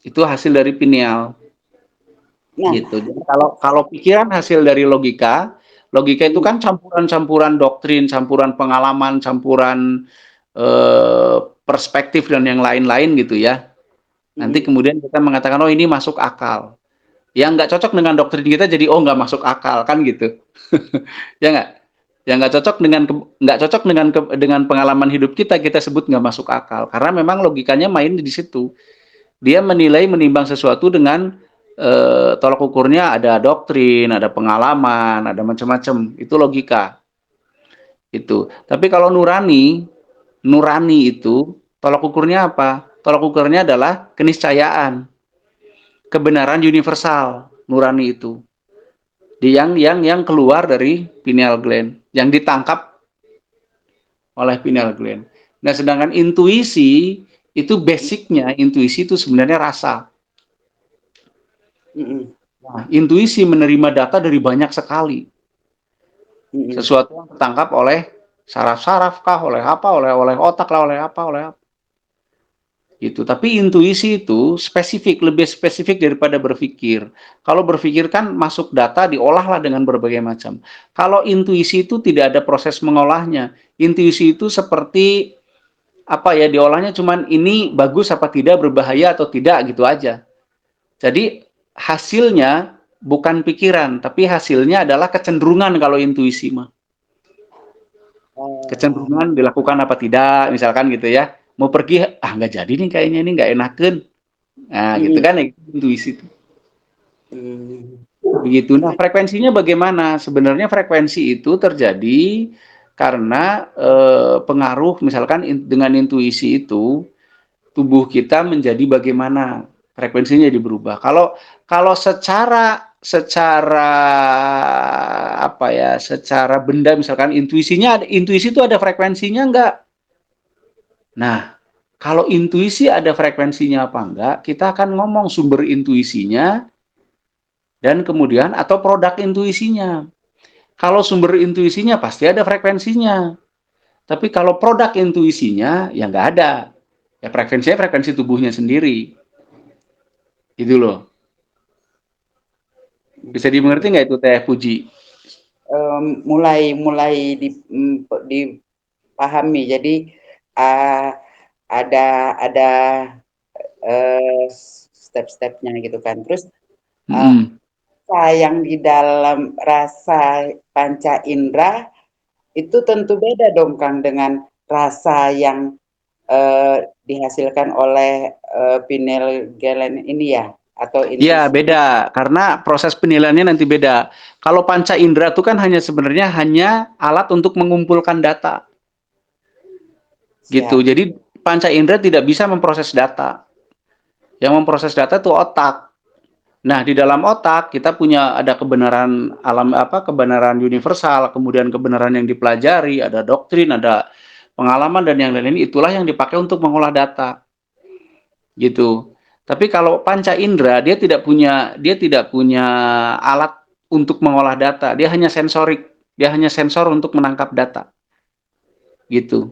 Itu hasil dari pineal. Nah, gitu. Jadi kalau pikiran hasil dari logika, logika itu kan campuran-campuran doktrin, campuran pengalaman, campuran perspektif dan yang lain-lain gitu ya. Nanti kemudian kita mengatakan oh ini masuk akal. Yang nggak cocok dengan doktrin kita jadi oh nggak masuk akal kan gitu. Ya nggak? Yang nggak cocok dengan pengalaman hidup kita sebut nggak masuk akal karena memang logikanya main di situ. Dia menilai menimbang sesuatu dengan tolak ukurnya ada doktrin, ada pengalaman, ada macam-macam. Itu logika. Itu. Tapi kalau nurani itu tolak ukurnya apa? Tolak ukurnya adalah keniscayaan, kebenaran universal, nurani itu. Yang keluar dari pineal gland, yang ditangkap oleh pineal gland. Nah, sedangkan intuisi itu basicnya, intuisi itu sebenarnya rasa. Nah, intuisi menerima data dari banyak sekali. Sesuatu yang tertangkap oleh saraf-saraf kah, oleh apa, oleh otak lah, oleh apa. Gitu. Tapi intuisi itu lebih spesifik daripada berpikir. Kalau berpikir kan masuk data diolahlah dengan berbagai macam. Kalau intuisi itu tidak ada proses mengolahnya. Intuisi itu seperti apa ya, diolahnya cuman ini bagus apa tidak, berbahaya atau tidak gitu aja. Jadi hasilnya bukan pikiran, tapi hasilnya adalah kecenderungan kalau intuisi mah. Kecenderungan dilakukan apa tidak, misalkan gitu ya. Mau pergi, nggak jadi nih kayaknya ini nggak enakan. Nah, gitu kan ya, intuisi itu. Begitu. Nah, frekuensinya bagaimana? Sebenarnya frekuensi itu terjadi karena pengaruh, misalkan dengan intuisi itu, tubuh kita menjadi bagaimana, frekuensinya jadi berubah. Kalau secara apa ya, secara benda misalkan intuisi itu ada frekuensinya enggak? Nah, kalau intuisi ada frekuensinya apa enggak, kita akan ngomong sumber intuisinya dan kemudian atau produk intuisinya. Kalau sumber intuisinya pasti ada frekuensinya. Tapi kalau produk intuisinya ya enggak ada. Ya frekuensinya frekuensi tubuhnya sendiri. Itu loh. Bisa dimengerti nggak itu Teh Puji? Mulai dipahami. Jadi ada step-stepnya gitu kan. Terus yang di dalam rasa panca indera itu tentu beda dong Kang dengan rasa yang dihasilkan oleh pineal gland ini ya, atau Iya, beda. Karena proses penilaiannya nanti beda. Kalau panca indera itu kan sebenarnya hanya alat untuk mengumpulkan data. Gitu. Jadi panca indera tidak bisa memproses data. Yang memproses data itu otak. Nah, di dalam otak kita ada kebenaran kebenaran universal, kemudian kebenaran yang dipelajari, ada doktrin, ada pengalaman dan yang lain-lain, itulah yang dipakai untuk mengolah data. Gitu. Tapi kalau panca indera dia tidak punya alat untuk mengolah data, dia hanya sensorik, dia hanya sensor untuk menangkap data. Gitu.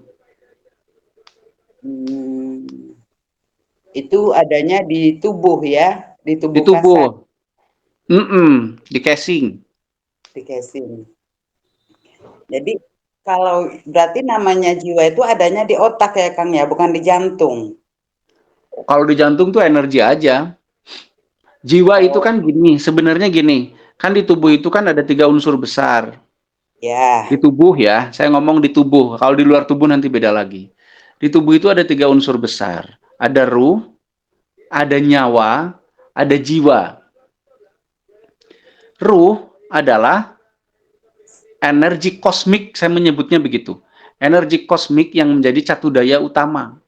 Itu adanya di tubuh ya, di tubuh. Di tubuh. Di casing. Di casing. Jadi kalau berarti namanya jiwa itu adanya di otak ya Kang ya, bukan di jantung. Kalau di jantung tuh energi aja. Jiwa itu kan sebenarnya gini, kan di tubuh itu kan ada 3 unsur besar. Ya. Di tubuh ya, saya ngomong di tubuh. Kalau di luar tubuh nanti beda lagi. Di tubuh itu ada 3 unsur besar. Ada ruh, ada nyawa, ada jiwa. Ruh adalah energi kosmik, saya menyebutnya begitu. Energi kosmik yang menjadi catu daya utama.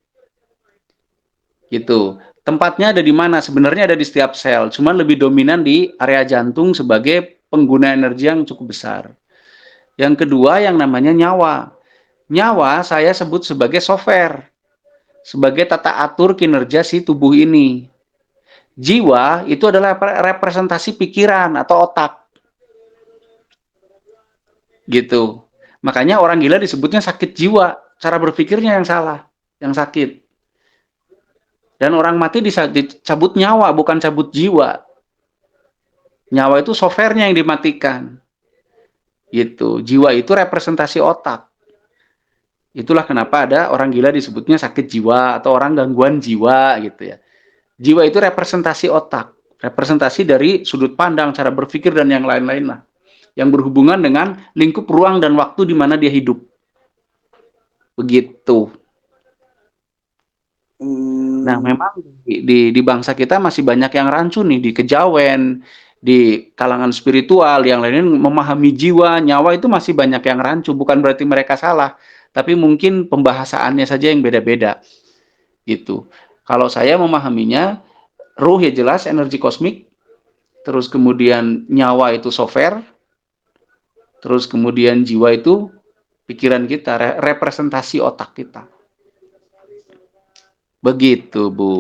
Gitu. Tempatnya ada di mana? Sebenarnya ada di setiap sel, cuman lebih dominan di area jantung sebagai pengguna energi yang cukup besar. Yang kedua yang namanya nyawa. Nyawa saya sebut sebagai software, sebagai tata atur kinerja si tubuh ini. Jiwa itu adalah representasi pikiran atau otak. Gitu. Makanya orang gila disebutnya sakit jiwa, cara berpikirnya yang salah, yang sakit. Dan orang mati dicabut nyawa, bukan cabut jiwa. Nyawa itu software-nya yang dimatikan. Gitu. Jiwa itu representasi otak. Itulah kenapa ada orang gila disebutnya sakit jiwa atau orang gangguan jiwa gitu ya. Jiwa itu representasi otak, representasi dari sudut pandang, cara berpikir dan yang lain-lain lah. Yang berhubungan dengan lingkup ruang dan waktu di mana dia hidup. Begitu. Nah, memang di bangsa kita masih banyak yang rancu nih, di kejawen, di kalangan spiritual, yang lainnya memahami jiwa, nyawa itu masih banyak yang rancu. Bukan berarti mereka salah, tapi mungkin pembahasannya saja yang beda-beda. Gitu. Kalau saya memahaminya, ruh ya jelas energi kosmik, terus kemudian nyawa itu software, terus kemudian jiwa itu pikiran kita, representasi otak kita. Begitu, Bu.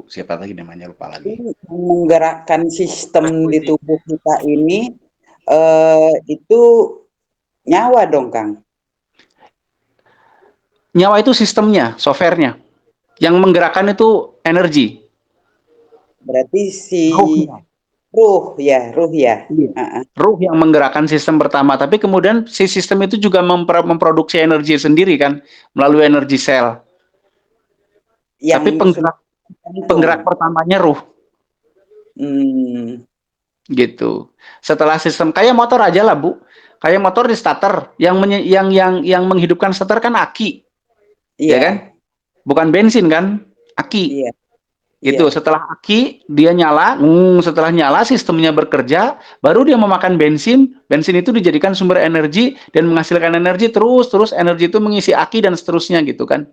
Siapa lagi namanya, lupa lagi. Menggerakkan sistem di tubuh kita ini itu nyawa dong, Kang? Nyawa itu sistemnya, software-nya. Yang menggerakkan itu energi. Berarti si Ruhnya. ruh ya. Ruh yang menggerakkan sistem pertama, tapi kemudian si sistem itu juga memproduksi energi sendiri kan, melalui energi sel. Tapi penggerak pertamanya ruh. Gitu. Setelah sistem kayak motor aja lah, Bu. Kayak motor di starter, yang menghidupkan starter kan aki. Iya kan? Bukan bensin kan? Aki. Iya. Gitu. Setelah aki dia nyala, setelah nyala sistemnya bekerja, baru dia memakan bensin. Bensin itu dijadikan sumber energi dan menghasilkan energi, terus energi itu mengisi aki dan seterusnya gitu kan.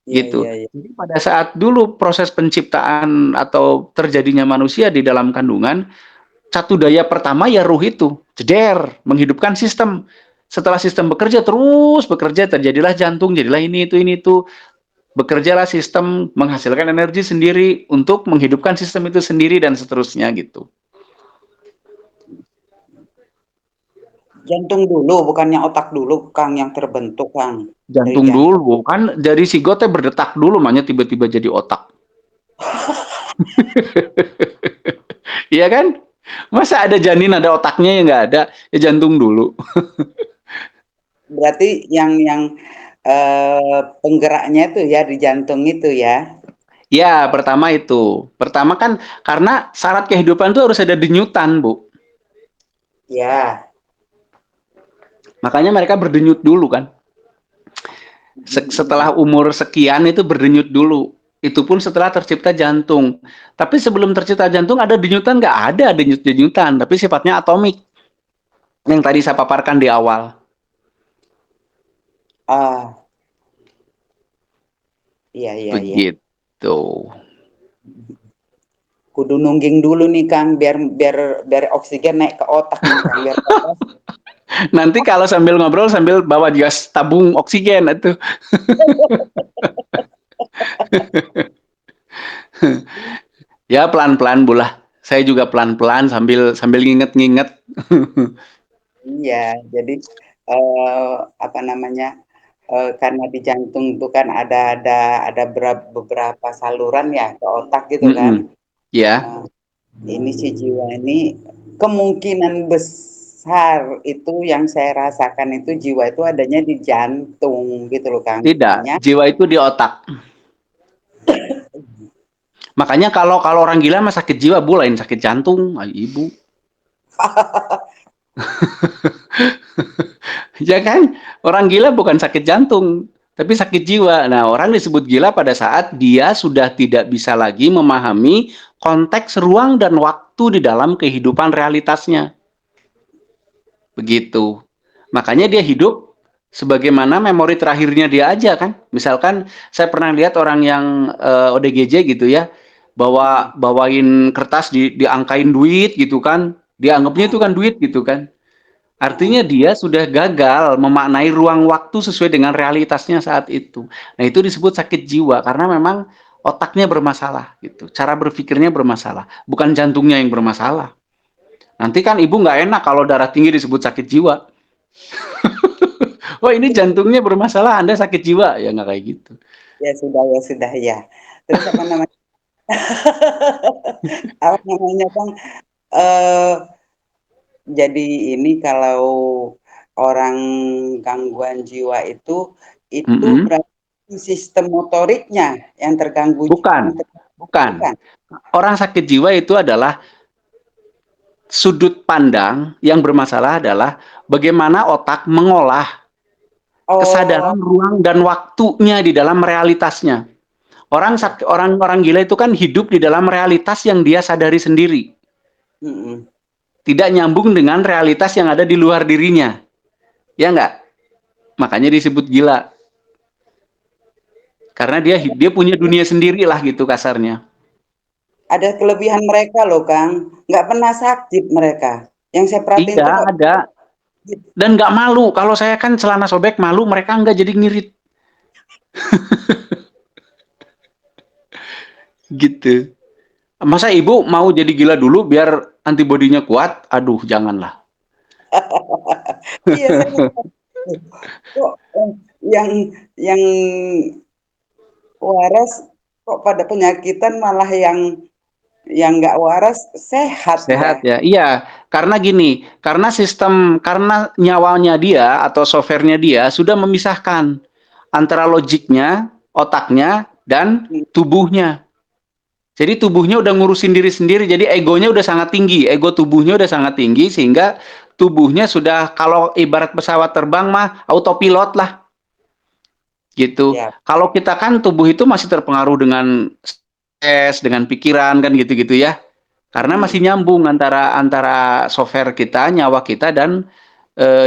Gitu. Jadi pada saat dulu proses penciptaan atau terjadinya manusia di dalam kandungan, satu daya pertama ya ruh itu, jeder, menghidupkan sistem. Setelah sistem bekerja, terus bekerja, terjadilah jantung, jadilah ini itu. Bekerjalah sistem menghasilkan energi sendiri untuk menghidupkan sistem itu sendiri dan seterusnya gitu. Jantung dulu, bukannya otak dulu, Kang, yang terbentuk, Kang. Jantung dulu, kan dari sigotnya berdetak dulu, makanya tiba-tiba jadi otak. Iya kan? Masa ada janin, ada otaknya ya nggak ada, ya jantung dulu. Berarti yang penggeraknya itu ya di jantung itu ya? Ya, pertama itu. Pertama kan karena syarat kehidupan itu harus ada denyutan, Bu. Ya. Makanya mereka berdenyut dulu kan. Setelah umur sekian itu berdenyut dulu. Itu pun setelah tercipta jantung. Tapi sebelum tercipta jantung ada denyutan? Nggak ada denyut-denyutan. Tapi sifatnya atomik. Yang tadi saya paparkan di awal. Iya. Begitu. Kudu nungging dulu nih, Kang, biar oksigen naik ke otak nih, Kang, biar nanti kalau sambil ngobrol sambil bawa gas tabung oksigen itu. Ya pelan-pelan bulah. Saya juga pelan-pelan sambil nginget-nginget. Iya, jadi apa namanya? Karena di jantung itu kan ada beberapa saluran ya ke otak gitu kan. Ya. Ini si jiwa ini kemungkinan besar itu yang saya rasakan itu jiwa itu adanya di jantung gitu loh, Kang. Tidak, jiwa itu di otak. Makanya kalau orang gila mah sakit jiwa, Bu, lain sakit jantung, Ibu. Ya kan? Orang gila bukan sakit jantung, tapi sakit jiwa. Nah, orang disebut gila pada saat dia sudah tidak bisa lagi memahami konteks ruang dan waktu di dalam kehidupan realitasnya. Begitu. Makanya dia hidup sebagaimana memori terakhirnya dia aja kan. Misalkan saya pernah lihat orang yang ODGJ gitu ya, bawain kertas diangkain duit gitu kan. Dianggapnya itu kan duit gitu kan. Artinya dia sudah gagal memaknai ruang waktu sesuai dengan realitasnya saat itu. Nah, itu disebut sakit jiwa karena memang otaknya bermasalah gitu. Cara berpikirnya bermasalah, bukan jantungnya yang bermasalah. Nanti kan Ibu nggak enak kalau darah tinggi disebut sakit jiwa. Wah, ini jantungnya bermasalah, Anda sakit jiwa. Ya nggak kayak gitu. Ya sudah ya. Terus apa namanya? Apa namanya, Bang? eh jadi ini kalau orang gangguan jiwa itu berarti sistem motoriknya yang terganggu. Bukan. Bukan. Orang sakit jiwa itu adalah sudut pandang yang bermasalah adalah bagaimana otak mengolah kesadaran ruang dan waktunya di dalam realitasnya. Orang gila itu kan hidup di dalam realitas yang dia sadari sendiri. Tidak nyambung dengan realitas yang ada di luar dirinya. Ya enggak? Makanya disebut gila. Karena dia punya dunia sendiri lah gitu kasarnya. Ada kelebihan mereka loh, Kang. Nggak pernah sakit mereka. Yang saya perhatiin Iya, ada. Dan nggak malu. Kalau saya kan celana sobek malu, mereka nggak jadi ngirit. Gitu. Masa ibu mau jadi gila dulu biar antibodinya kuat? Aduh, janganlah. Iya, kok yang waras kok pada penyakitan malah yang nggak waras sehat ya. Iya, karena gini, karena nyawanya dia atau softwarenya dia sudah memisahkan antara logiknya, otaknya, dan tubuhnya. Jadi tubuhnya udah ngurusin diri sendiri, jadi egonya udah sangat tinggi, ego tubuhnya udah sangat tinggi sehingga tubuhnya sudah, kalau ibarat pesawat terbang mah autopilot lah. Gitu. Ya. Kalau kita kan tubuh itu masih terpengaruh dengan stres, dengan pikiran kan gitu-gitu ya. Karena masih nyambung antara software kita, nyawa kita dan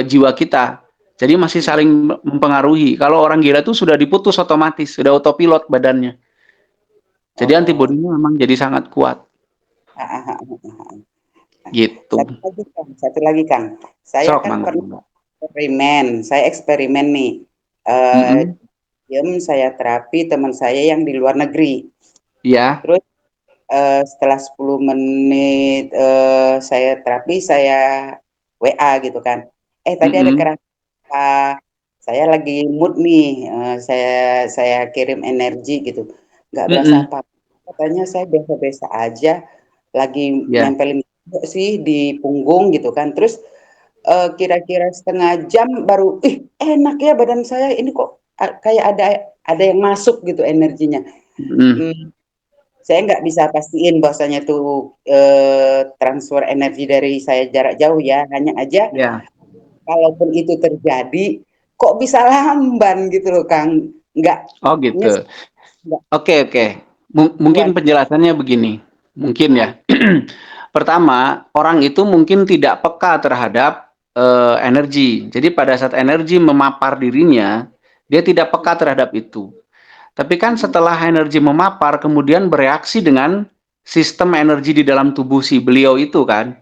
jiwa kita. Jadi masih saling mempengaruhi. Kalau orang gila tuh sudah diputus otomatis, sudah autopilot badannya. Jadi antibodinya memang jadi sangat kuat. Gitu. Satu lagi, Kang. Saya kan pernah eksperimen. Saya eksperimen nih. Saya terapi teman saya yang di luar negeri. Iya. Terus setelah 10 menit saya terapi, saya WA gitu kan. Tadi ada kerasa saya lagi mood nih. Saya kirim energi gitu. Nggak berasa apa-apa. Katanya saya biasa-biasa aja. Lagi nempelin sih di punggung gitu kan. Terus kira-kira setengah jam baru, enak ya badan saya. Ini kok kayak ada yang masuk gitu energinya. Saya nggak bisa pastiin bahwasanya itu transfer energi dari saya jarak jauh ya. Hanya aja kalaupun itu terjadi, kok bisa lamban gitu loh, Kang. Nggak. Oh gitu. Oke. Mungkin penjelasannya begini. Mungkin ya. Pertama, orang itu mungkin tidak peka terhadap energi. Jadi pada saat energi memapar dirinya, dia tidak peka terhadap itu. Tapi kan setelah energi memapar, kemudian bereaksi dengan sistem energi di dalam tubuh si beliau itu kan,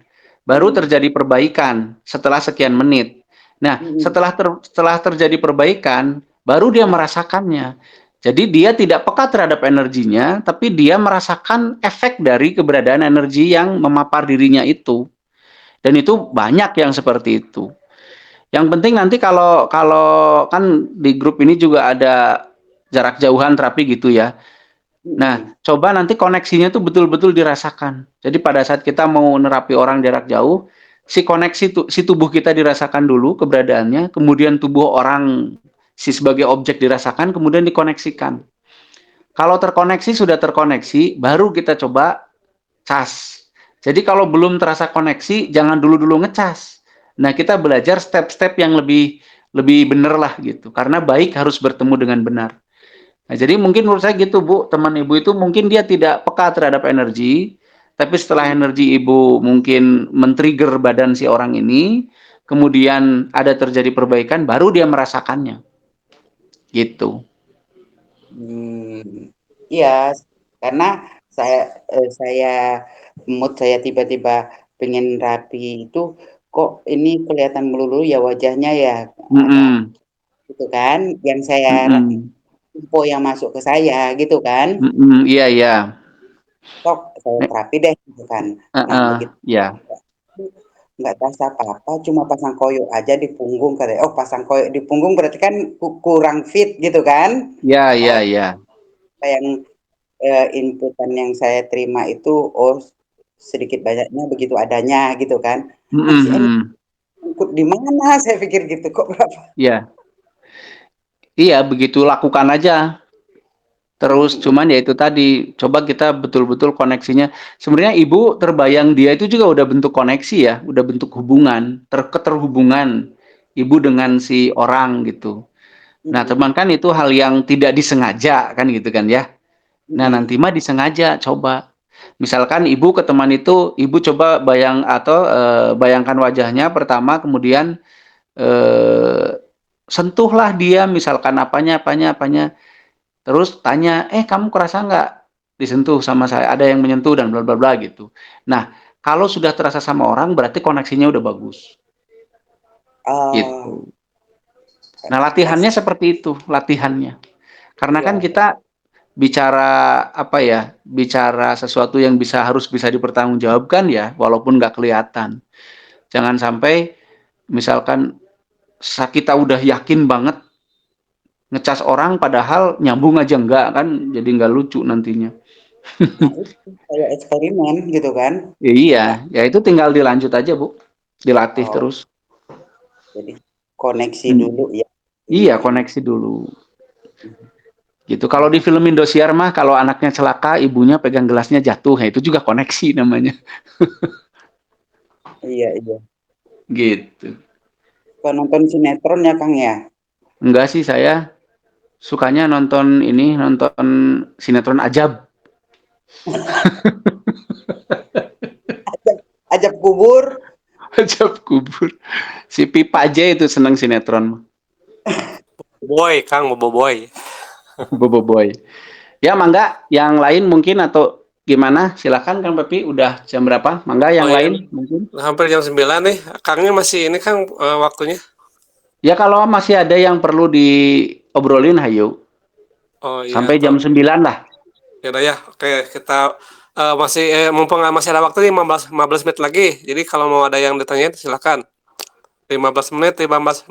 baru terjadi perbaikan setelah sekian menit. Nah, setelah terjadi perbaikan, baru dia merasakannya. Jadi dia tidak peka terhadap energinya, tapi dia merasakan efek dari keberadaan energi yang memapar dirinya itu. Dan itu banyak yang seperti itu. Yang penting nanti kalau kan di grup ini juga ada jarak jauhan terapi gitu ya. Nah, coba nanti koneksinya tuh betul-betul dirasakan. Jadi pada saat kita mau nerapi orang jarak jauh, si tubuh kita dirasakan dulu keberadaannya, kemudian tubuh orang sebagai objek dirasakan, kemudian dikoneksikan. Kalau terkoneksi, sudah terkoneksi, baru kita coba cas. Jadi kalau belum terasa koneksi, jangan dulu-dulu ngecas. Nah, kita belajar step-step yang lebih benar lah gitu. Karena baik harus bertemu dengan benar. Nah, jadi mungkin menurut saya gitu, Bu, teman Ibu itu mungkin dia tidak peka terhadap energi, tapi setelah energi Ibu mungkin men-trigger badan si orang ini, kemudian ada terjadi perbaikan, baru dia merasakannya. Gitu. Iya, karena mood saya tiba-tiba pengen rapi itu, kok ini kelihatan melulu ya wajahnya ya, gitu kan, yang saya info yang masuk ke saya gitu kan. Iya. Tok saya terapi deh gitu kan. Nah begitu. Nggak terasa apa-apa, cuma pasang koyo aja di punggung katanya. Oh, pasang koyo di punggung berarti kan kurang fit gitu kan. Iya. Yang inputan yang saya terima itu sedikit banyaknya begitu adanya gitu kan. Mhm Si mhm. ikut di mana saya pikir gitu kok berapa. Iya. Iya, begitu lakukan aja. Terus Mhm. cuman ya itu tadi, coba kita betul-betul koneksinya. Sebenarnya ibu terbayang dia itu juga udah bentuk koneksi ya, udah bentuk hubungan, keterhubungan ibu dengan si orang gitu. Nah, Mhm. teman kan itu hal yang tidak disengaja kan gitu kan ya. Nah, Mhm. nanti mah disengaja coba. Misalkan ibu ke teman itu, ibu coba bayangkan wajahnya pertama, kemudian eh, sentuhlah dia, misalkan apanya, apanya, apanya. Terus tanya, kamu kerasa nggak disentuh sama saya? Ada yang menyentuh dan bla bla bla gitu. Nah, kalau sudah terasa sama orang, berarti koneksinya udah bagus. Oh, Gitu. Nah, latihannya kasih. seperti itu, latihannya. Karena kan Iya. kita bicara apa ya, bicara sesuatu yang harus bisa dipertanggungjawabkan ya, walaupun nggak kelihatan. Jangan sampai misalkan kita udah yakin banget ngecas orang padahal nyambung aja enggak kan, jadi nggak lucu nantinya. Nah, itu kayak eksperimen gitu kan. Ya, iya, Nah, ya itu tinggal dilanjut aja Bu, dilatih oh, terus. jadi koneksi Hmm. dulu ya. Iya, Ini. koneksi dulu. Gitu. Kalau di film Indosiar mah kalau anaknya celaka, ibunya pegang gelasnya jatuh, ya itu juga koneksi namanya. Iya, iya. Gitu. Suka nonton sinetron ya Kang ya? Enggak sih, saya sukanya nonton sinetron Ajab. Ajab, ajab kubur. Ajab kubur. Si Pipa aja itu seneng sinetron. Boy, Kang, Boboiboy. Bobo Boy. Ya, Mangga, yang lain mungkin atau gimana? Silakan Kang Pepi, udah jam berapa? Mangga Oh yang iya, lain mungkin. hampir jam 9 nih. Kangnya masih ini Kang waktunya. Ya kalau masih ada yang perlu diobrolin, hayu. Oh iya, Sampai jam atau 9 lah. ya udah ya. Oke, kita masih mumpung masih ada waktu 15 menit lagi. Jadi kalau mau ada yang ditanyain silakan. 15 menit, 15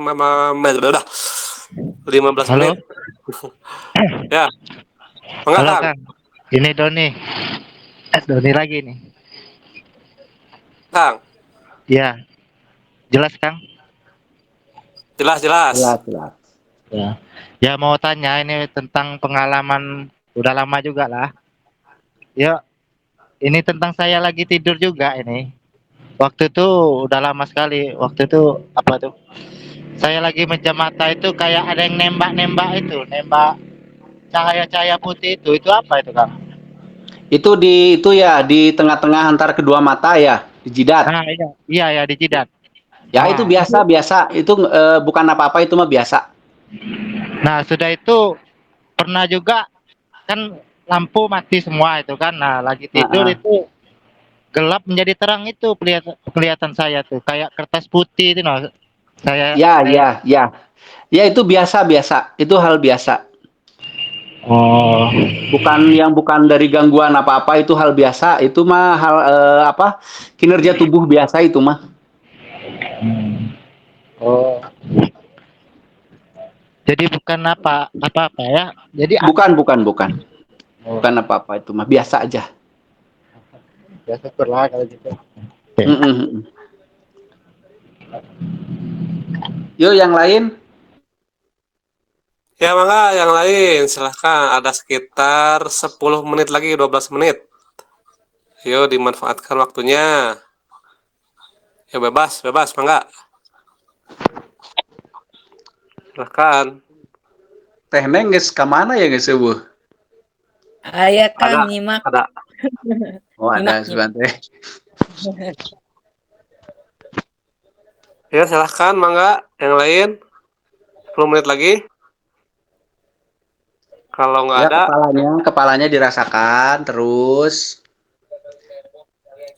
Halo, menit. Ya, enggak halo Kang? Kang. Ini Doni. Doni lagi nih. Kang, Ya, jelas Kang. jelas jelas. Jelas, jelas. Ya. Ya mau tanya ini tentang pengalaman udah lama juga lah. Ya, ini tentang saya lagi tidur juga ini. Waktu itu udah lama sekali. Waktu itu apa tuh? Saya lagi memejam mata itu kayak ada yang nembak-nembak itu, nembak cahaya-cahaya putih itu apa itu Kang? Itu ya di tengah-tengah antara kedua mata ya, di jidat. Nah iya, iya ya di jidat. Ya itu Nah itu, biasa, itu bukan apa-apa, itu mah biasa. nah sudah itu pernah juga kan lampu mati semua itu kan. Nah lagi tidur Heeh. itu gelap menjadi terang itu kelihatan saya tuh kayak kertas putih itu nah. Ya, Saya ya, ya. Ya itu biasa, itu hal biasa. oh Bukan dari gangguan apa-apa, itu hal biasa. Itu mah hal kinerja tubuh biasa itu mah. hmm. Oh jadi bukan apa ya jadi Bukan. oh Bukan apa-apa itu mah biasa aja. ya syukurlah kalau gitu. Oke. Mm -mm. Yuk yang lain. Ya, mangga yang lain silahkan. Ada sekitar 10 menit lagi, 12 menit. Yuk dimanfaatkan waktunya. Ya bebas, bebas, mangga. Silahkan. Teh Neng geus ka mana ya geus eueuh? Aya Kang Ada, nyimak, ada. Oh nyimak, ada nyimak. sebentar. Ya silahkan, mangga. Yang lain, 10 menit lagi. Kalau nggak Ya ada, kepalanya dirasakan terus.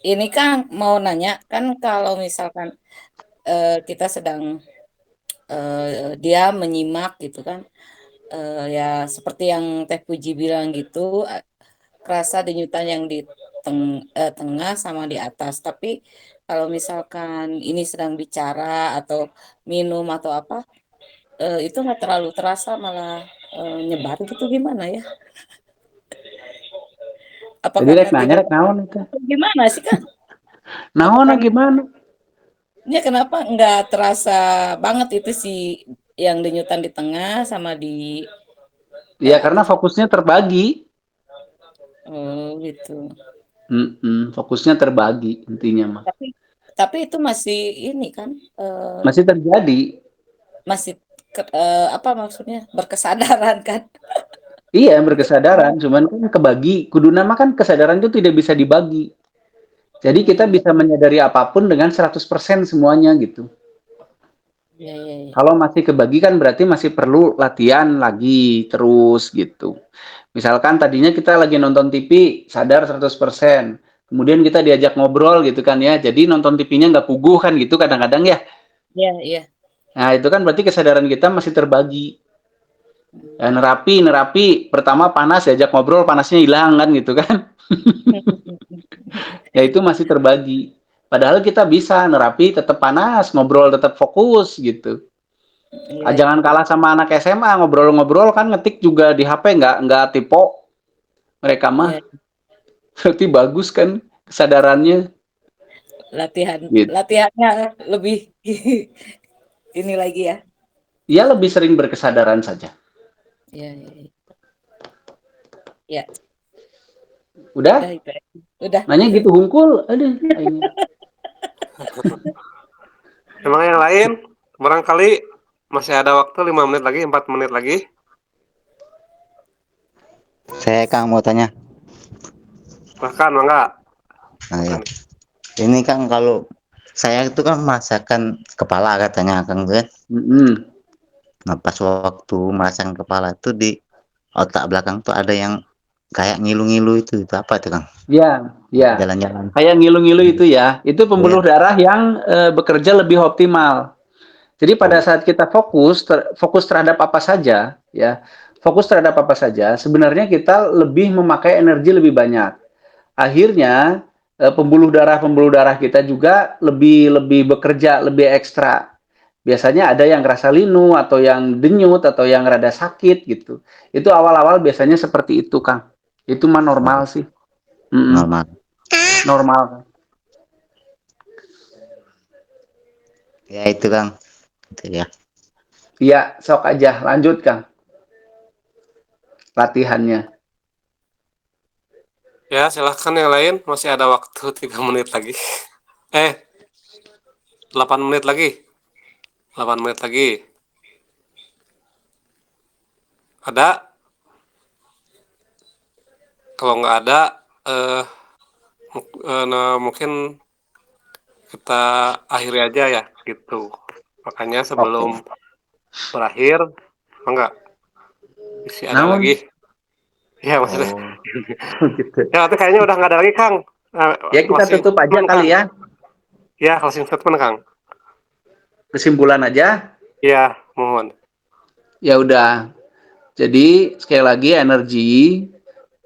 Ini Kang mau nanya, kan kalau misalkan kita sedang dia menyimak gitu kan, ya seperti yang Teh Puji bilang gitu, kerasa denyutan yang di tengah sama di atas. Tapi kalau misalkan ini sedang bicara atau minum atau apa, itu nggak terlalu terasa, malah nyebar gitu, gimana ya? Apa Jadi karena rek nanya tidak rek naon itu? gimana sih, Kak? Apa Naon karena gimana? ya kenapa nggak terasa banget itu sih yang denyutan di tengah sama di Ya apa karena sih? fokusnya terbagi. Oh, gitu. Fokusnya terbagi intinya mah. Tapi itu masih ini kan Masih terjadi. masih apa maksudnya berkesadaran kan? Iya, berkesadaran, cuman kan kebagi. Kuduna mah kan kesadaran itu tidak bisa dibagi. Jadi kita Hmm, bisa menyadari apapun dengan 100% semuanya gitu. ya, ya, ya. Kalau masih kebagi kan berarti masih perlu latihan lagi terus gitu. Misalkan tadinya kita lagi nonton TV, sadar 100%. Kemudian kita diajak ngobrol gitu kan ya. Jadi nonton TV-nya nggak puguh kan gitu kadang-kadang ya. Iya, iya. Nah, itu kan berarti kesadaran kita masih terbagi. Ya, nerapi, pertama panas, diajak ngobrol, panasnya hilang kan gitu kan. Ya itu masih terbagi. Padahal kita bisa nerapi tetap panas, ngobrol tetap fokus gitu. Iya, iya. Jangan kalah sama anak SMA, ngobrol-ngobrol kan ngetik juga di HP nggak tipe mereka Iya, mah. Berarti bagus kan kesadarannya gitu. latihannya lebih ini lagi ya. Dia lebih sering berkesadaran saja. Iya, iya, iya. Ya, udah Udah? itu. Udah. Nanya gitu hungkul, aduh. Emang yang lain? Barangkali masih ada waktu 5 menit lagi, 4 menit lagi. Saya Kang mau tanya. Bahkan mangga. Nah, ya. Ini Kang kalau saya itu kan merasakan kepala katanya Kang tuh kan. Nah pas waktu merasakan kepala itu di otak belakang tuh ada yang kayak ngilu-ngilu itu apa itu Kang? Ya, ya. Jalan-jalan. Kayak ngilu-ngilu itu ya. Itu pembuluh Ya. darah yang bekerja lebih optimal. Jadi pada saat kita fokus terhadap apa saja, ya, fokus terhadap apa saja, sebenarnya kita lebih memakai energi lebih banyak. Akhirnya pembuluh darah kita juga lebih bekerja lebih ekstra. Biasanya ada yang rasa linu atau yang denyut atau yang rada sakit gitu. Itu awal-awal biasanya seperti itu, Kang. Itu mah normal sih. Normal. Normal. Ya itu Kang. Itu ya. Iya, sok aja lanjut, Kang. Latihannya. Ya, silahkan yang lain. Masih ada waktu 3 menit lagi. 8 menit lagi. 8 menit lagi. Ada? Kalau nggak ada, mungkin kita akhiri aja ya, gitu. Makanya sebelum berakhir, enggak, isi ada Naon? lagi. Ya, maksudnya. Gitu. Ya, nanti kayaknya udah nggak ada lagi, Kang. Ya kita Closing tutup aja statement, kali Kang. ya. Ya, closing statement, Kang. Kesimpulan aja. Ya, mohon. Ya udah. Jadi sekali lagi energi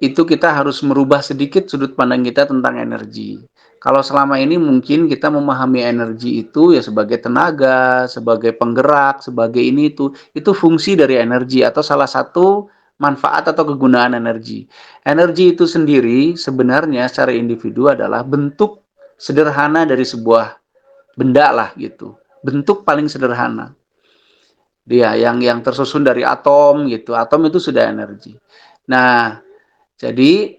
itu kita harus merubah sedikit sudut pandang kita tentang energi. Kalau selama ini mungkin kita memahami energi itu ya sebagai tenaga, sebagai penggerak, sebagai itu fungsi dari energi atau salah satu manfaat atau kegunaan energi. Energi itu sendiri sebenarnya secara individu adalah bentuk sederhana dari sebuah benda lah gitu. Bentuk paling sederhana. Dia yang tersusun dari atom gitu. Atom itu sudah energi. Nah, jadi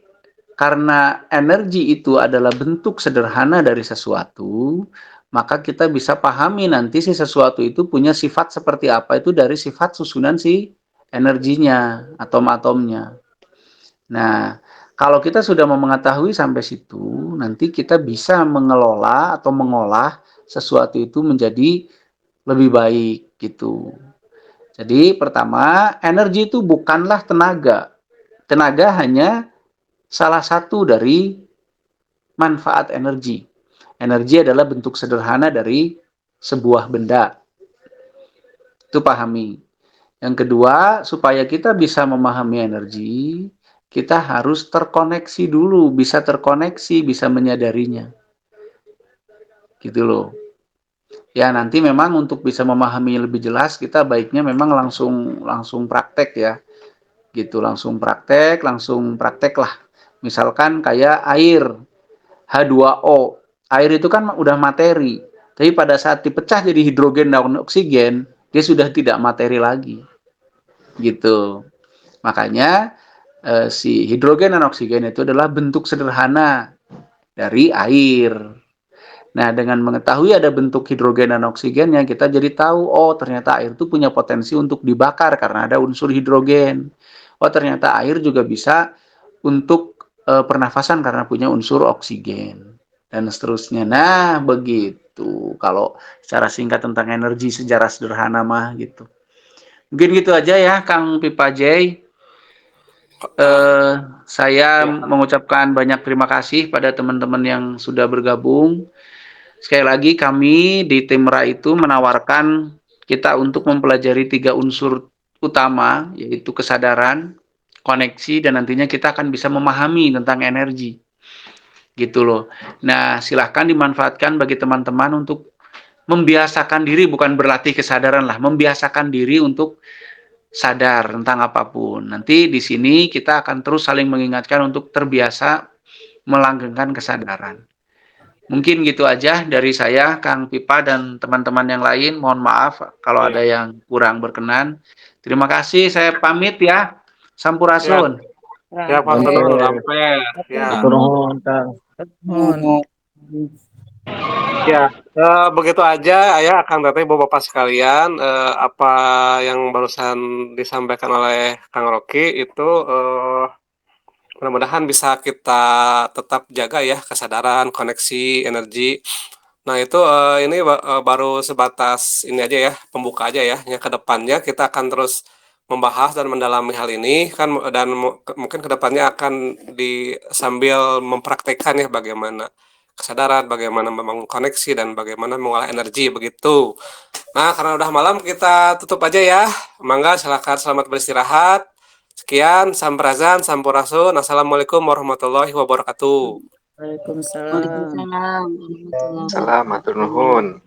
karena energi itu adalah bentuk sederhana dari sesuatu, maka kita bisa pahami nanti si sesuatu itu punya sifat seperti apa itu dari sifat susunan si energinya, atom-atomnya. Nah, kalau kita sudah mengetahui sampai situ, nanti kita bisa mengelola atau mengolah sesuatu itu menjadi lebih baik gitu. Jadi pertama, energi itu bukanlah tenaga. Tenaga hanya salah satu dari manfaat energi. Energi adalah bentuk sederhana dari sebuah benda. Itu pahami. Yang kedua, supaya kita bisa memahami energi, kita harus terkoneksi dulu, bisa terkoneksi, bisa menyadarinya. Gitu loh. Ya nanti memang untuk bisa memahami lebih jelas kita baiknya memang langsung praktek ya. Gitu, langsung praktek lah. Misalkan kayak air, H2O. Air itu kan udah materi, tapi pada saat dipecah jadi hidrogen dan oksigen, dia sudah tidak materi lagi. Gitu. Makanya si hidrogen dan oksigen itu adalah bentuk sederhana dari air. Nah, dengan mengetahui ada bentuk hidrogen dan oksigennya, kita jadi tahu, oh ternyata air itu punya potensi untuk dibakar karena ada unsur hidrogen. Oh ternyata air juga bisa untuk pernafasan karena punya unsur oksigen. Dan seterusnya. Nah, begitu. Kalau secara singkat tentang energi sejarah sederhana mah gitu. Mungkin gitu aja ya, Kang Pipa J. Saya mengucapkan banyak terima kasih pada teman-teman yang sudah bergabung. Sekali lagi kami di tim RA itu menawarkan kita untuk mempelajari 3 unsur utama, yaitu kesadaran, koneksi, dan nantinya kita akan bisa memahami tentang energi. Gitu loh. Nah, silahkan dimanfaatkan bagi teman-teman untuk membiasakan diri, bukan berlatih kesadaran lah, membiasakan diri untuk sadar tentang apapun. Nanti di sini kita akan terus saling mengingatkan untuk terbiasa melanggengkan kesadaran. Mungkin gitu aja dari saya, Kang Pipa dan teman-teman yang lain. Mohon maaf kalau ada yang kurang berkenan. Terima kasih, saya pamit ya. Sampurasun. Ya, Pak Nuhun, Ampere. Ya. Nuhun, Kang. Ya, begitu aja ya Kang Teteh, Bapak sekalian, apa yang barusan disampaikan oleh Kang Rocky itu mudah-mudahan bisa kita tetap jaga ya kesadaran, koneksi, energi. Nah itu ini baru sebatas ini aja ya, pembuka aja ya. Yang kedepannya kita akan terus membahas dan mendalami hal ini kan, dan mungkin kedepannya akan sambil mempraktekkan ya bagaimana kesadaran, bagaimana membangun koneksi dan bagaimana mengolah energi begitu. Nah karena udah malam kita tutup aja ya. Mangga silakan selamat beristirahat. Sekian, sampurasun, sampurasun. Assalamualaikum warahmatullahi wabarakatuh. Waalaikumsalam. Salam, matur nuhun.